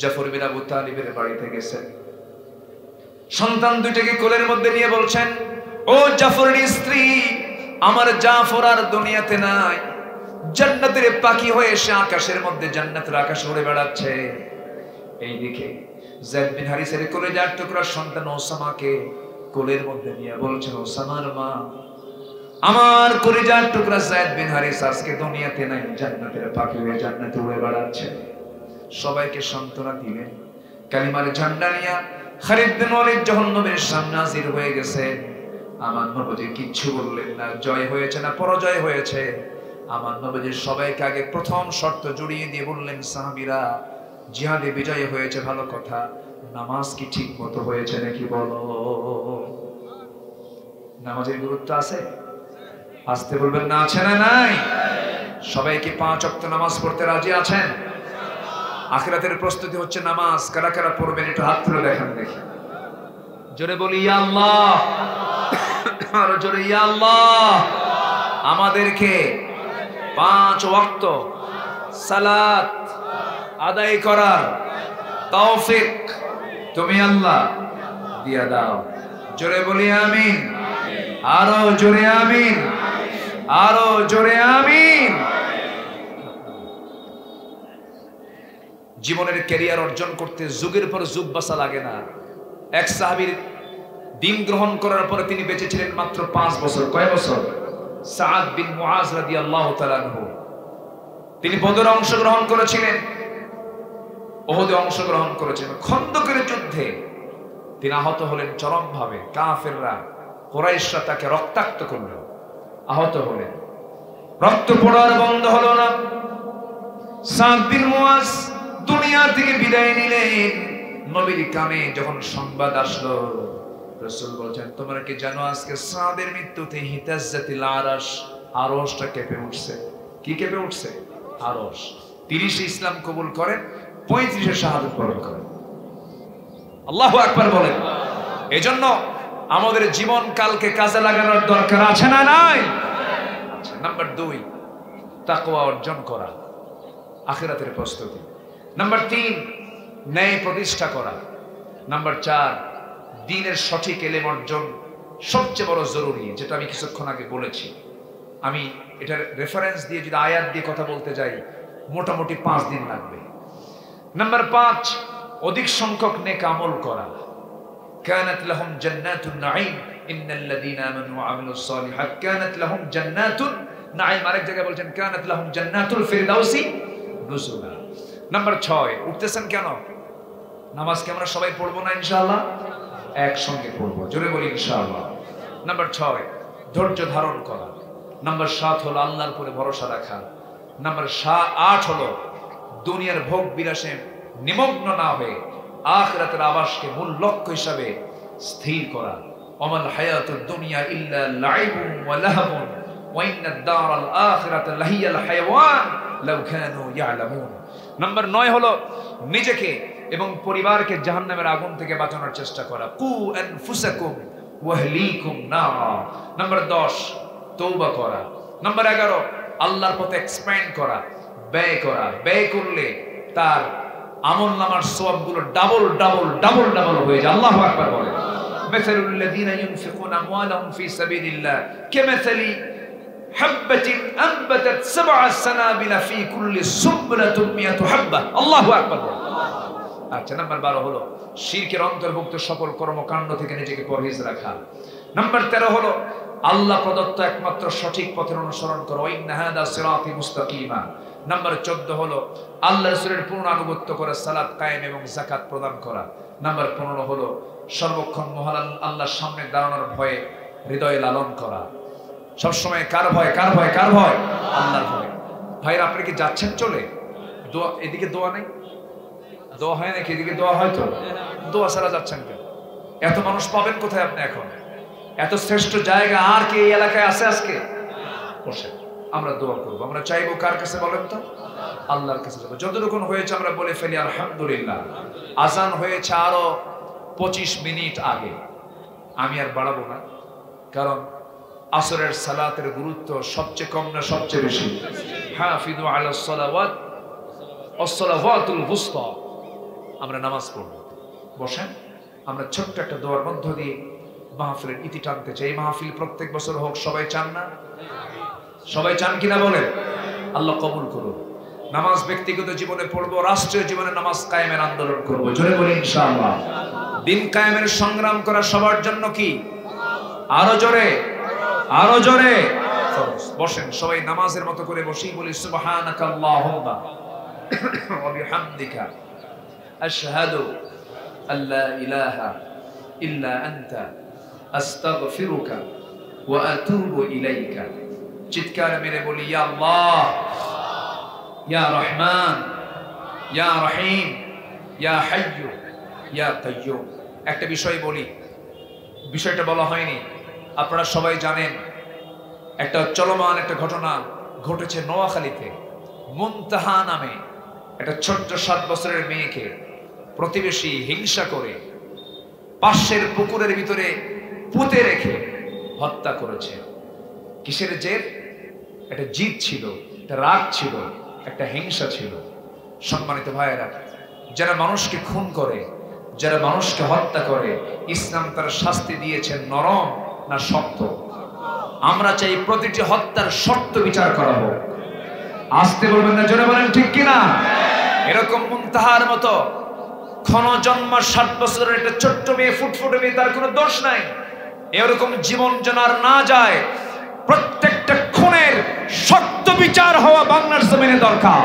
জাফর বিন আবু তালিবের বাড়িতে গেছেন। সন্তান দুইটাকে কোলের মধ্যে নিয়ে বলছেন, ও জাফরের স্ত্রী, আমার জাফর আর দুনিয়াতে নাই, জান্নাতের পাখি হয়ে এসে আকাশের মধ্যে জান্নাতের আকাশে উড়ে বেড়াচ্ছে। এইদিকে যায়েদ বিন হারিসার কলিজার টুকরা সন্তান ওসামাকে কোলের মধ্যে নিয়ে বলছেন, ওসামার মা, আমার কলিজার টুকরা যায়েদ বিন হারিসা আজকে দুনিয়াতে নাই, জান্নাতের পাখি হয়ে জান্নাতে উড়ে বেড়াচ্ছে। সবাইকে সান্ত্বনা দিলেন। কালিমার ঝান্ডা নিয়ে খালিদ বিন ওয়ালিদ যখন নবীর সামনে হাজির হয়ে গেছে, আমার নবী কিচ্ছু বললেন না, জয় হয়েছে না পরাজয় হয়েছে। আমার নবী সবাইকে আগে প্রথম শর্ত জুড়িয়ে দিয়ে বললেন, সাহাবীরা, জিহাদে বিজয় হয়েছে ভালো কথা, নামাজ কি ঠিক মতো হয়েছে নাকি বলো? নামাজের গুরুত্ব আছে? আসতে বলবেন না, আছে না নাই? সবাই কি 5 ওয়াক্ত নামাজ পড়তে রাজি আছেন? আখিরাতের প্রস্তুতি হচ্ছে নামাজ, কারা কারা পড়বেন একটু হাত তুলে দেখান দেখি। জোরে বলি ইয়া আল্লাহ, আর জোরে ইয়া আল্লাহ। আমাদেরকে 5 ওয়াক্ত সালাত আদায় করার তৌফিক তুমি আল্লাহ দিয়া দাও। জোরে বলি আমিন, আরো জোরে আমিন, আরো জোরে আমিন। জীবনের ক্যারিয়ার অর্জন করতে যুগের পর যুগ বাঁচা লাগে না। এক সাহাবীর দ্বীন গ্রহণ করার পরে তিনি বেঁচে ছিলেন মাত্র 5 বছর। কয় বছর? সাআদ বিন মুআজ রাদিয়াল্লাহু তাআলা আনহু। তিনি বদরে অংশগ্রহণ করেছিলেন, উহুদে অংশগ্রহণ করেছিলেন। খন্দকের যুদ্ধে তিনি আহত হলেন চরমভাবে। কাফেররা, কুরাইশরা তাকে রক্তাক্ত করল, আহত হলেন। রক্ত পড়ার বন্ধ হলো না। সাআদ বিন মুআজ দুনিয়া থেকে বিদায় নিলেন। নবীর কানে যখন সংবাদ আসলো, রাসূল বলেন, তোমরা কি জানো আজকে সাদের মৃত্যুতে হিতাজ্জাতিল আরশ, আরশটা কেঁপে উঠছে। কি কেঁপে উঠছে? আরশ। 30 ইসলাম কবুল করেন, 35 শাহাদাত বরণ করেন। আল্লাহু আকবার বলেন। এজন্য আমাদের জীবন কালকে কাজে লাগানোর দরকার আছে না নাই? আচ্ছা, নাম্বার 2, তাকওয়া অর্জন করা, আখিরাতের প্রস্তুতি। নাম্বার 3, ন্যায় প্রতিষ্ঠা করা। নাম্বার 4, দ্বীনের সঠিক ইলম অর্জন সবচেয়ে বড় জরুরি, যেটা আমি কিছুক্ষণ আগে বলেছি। আমি এটার রেফারেন্স দিয়ে যদি আয়াত দিয়ে কথা বলতে যাই, মোটামুটি 5 দিন লাগবে। নাম্বার 5, অধিক সংখ্যক নেক আমল করা। কানাত লাহুম জান্নাতুন নাঈম ইন্নাল্লাযীনা আমানু ওয়া আমিলুস সালিহাত কানাত লাহুম জান্নাতুন নাঈম। আরেক জায়গায় বলছেন কানাত লাহুম জান্নাতুল ফিরদাউসি নুজুলা। নাম্বার 6, উঠতেছেন কেন? নামাজকে আমরা সবাই পড়বো না ইনশাআল্লাহ? একসঙ্গে পড়বো, জোরে বলি ইনশাআল্লাহ। নাম্বার 6, ধৈর্য ধারণ করা। নাম্বার 7 হলো আল্লাহর উপরে ভরসা রাখা। নাম্বার 8 হলো দুনিয়ার ভোগ বিলাসে নিমগ্ন না হয়ে আখিরাতের আবাসকে মূল লক্ষ্য হিসাবে স্থির করা। ওমাল হায়াতুদ দুনিয়া ইল্লা লাইবুন ওয়া লাহবুন ওয়া ইন্নাদ দারাল আখিরাতা লাহিয়াল হায়াওয়ান লাউ কানু ইয়ালামুন। নাম্বার 9 হলো নিজেকে এবং পরিবারকে জাহান্নামের আগুন থেকে বাঁচানোর চেষ্টা করা। কু আনফুসাকুম ওয়া আহলিকুম নারা। নাম্বার 10, তওবা করা। নাম্বার 11, আল্লাহর পথে এক্সপ্যান্ড করা, ব্যয় করা। ব্যয় করলে তার আমলনামার সওয়াবগুলো ডাবল ডাবল ডাবল ডাবল হয়ে যায়। আল্লাহু আকবার বলেন। মাসালুল লাযিনা ইউনফিকুনা আমওয়ালাহুম ফি সাবিলিল্লাহ কামাসালি হাববাতিন আনবাতাত 7 সানাবিলা ফি কুল্লি সুবলাতিন 100 হাব্বা। আল্লাহু আকবার বলেন। আচ্ছা, নাম্বার 12 হলো শিরকের অন্তর্ভুক্ত সকল কর্মকাণ্ড থেকে নিজেকে পরহেজ রাখা। নাম্বার 13 হলো আল্লাহ প্রদত্ত একমাত্র সঠিক পথের অনুসরণ করো, ইন্না হাদা সিরাতি মুস্তাকিমা। নাম্বার 14 হলো আল্লাহ রাসূলের পূর্ণ আনুগত্য করে সালাত কায়েম এবং যাকাত প্রদান করা। নাম্বার 15 হলো সর্বক্ষণ মহান আল্লাহর সামনে দাঁড়ানোর ভয়ে হৃদয়ে লালন করা। সবসময় কার ভয়? কার ভয়? কার ভয়? আল্লাহর ভয়। ভাইরা, আপনি কি যাচ্ছেন চলে? দোয়া, এদিকে দোয়া নেই? দোয়া হয় নাকি? এদিকে দোয়া হয় তো? দোয়া ছাড়া যাচ্ছেন কেন? এত মানুষ পাবেন কোথায় আপনি এখন? এত শ্রেষ্ঠ জায়গা আর কি এই এলাকায় আছে? আজকে বসে আমরা দোয়া করবো। আমরা চাইবো কার কাছে বলেন তো? আল্লাহর কাছে যাবো। যতটুকু হয়েছে আমরা বলে ফেলি আলহামদুলিল্লাহ। আজান হয়েছে আরো 25 মিনিট আগে। আমি আর বাড়াবো না, কারণ আসরের সালাতের গুরুত্ব সবচেয়ে কম না সবচেয়ে বেশি? হাফিযু আলাস সালাওয়াত ওয়াস সালাওয়াতুল ওয়ুসতা। আমরা নামাজ পড়ব। বসেন, আমরা ছোট্ট একটা দোয়ার মধ্য দিয়ে মাহফিলের ইতি টানতে চাই। এই মাহফিল প্রত্যেক বছর হোক, সবাই চান না? সবাই চান কিনা বলেন? আল্লাহ কবুল করুন। নামাজ ব্যক্তিগত জীবনে পড়বো, রাষ্ট্রীয় জীবনে নামাজ কায়েমের আন্দোলন করবো। জোরে বলি ইনশাআল্লাহ। দিন কায়েমের সংগ্রাম করা সবার জন্য কি? আরো জোরে, আরো জোরে। বসেন, সবাই নামাজের মতো করে বসি, বলি সুবহানাকা আল্লাহুম্মা ওয়া বিহামদিকা আশহাদু আল্লা ইলাহা ইল্লা আনতা আস্তাগফিরুকা ওয়া আতুবু ইলাইকা। চিৎকার মেরে বলি ইয়া আল্লাহ, ইয়া রহমান, ইয়া রহিম, ইয়া হাইয়্যু, ইয়া কাইয়্যুম। একটা বিষয় বলি, বিষয়টা বলা হয়নি, আপনারা সবাই জানেন। একটা চলমান একটা ঘটনা ঘটেছে নোয়াখালীতে। মুনতাহা নামে একটা ছোট্ট 7 বছরের মেয়েকে প্রতিবেশী হিংসা করে পাশের পুকুরের ভিতরে পুঁতে রেখে হত্যা করেছে। কিসের জের? একটা জিদ ছিল, একটা রাগ ছিল, একটা হিংসা ছিল। সম্মানিত ভাইয়েরা, যারা মানুষকে খুন করে, যারা মানুষকে হত্যা করে, ইসলাম তার শাস্তি দিয়েছে নরম না শক্ত? আমরা চাই প্রতিটি হত্যার শক্ত বিচার করা হোক। আসতে বলবেন না, জোরে বলেন ঠিক কিনা? এরকম মুনতাহার মতো ক্ষণজন্ম 7 বছরের একটা ছোট্ট মেয়ে, ফুটফুটে মেয়ে, তার কোনো দোষ নাই। এরকম জীবন যেন আর না যায়। প্রত্যেকটা খুনের শক্ত বিচার হওয়া বাংলার জমিনে দরকার।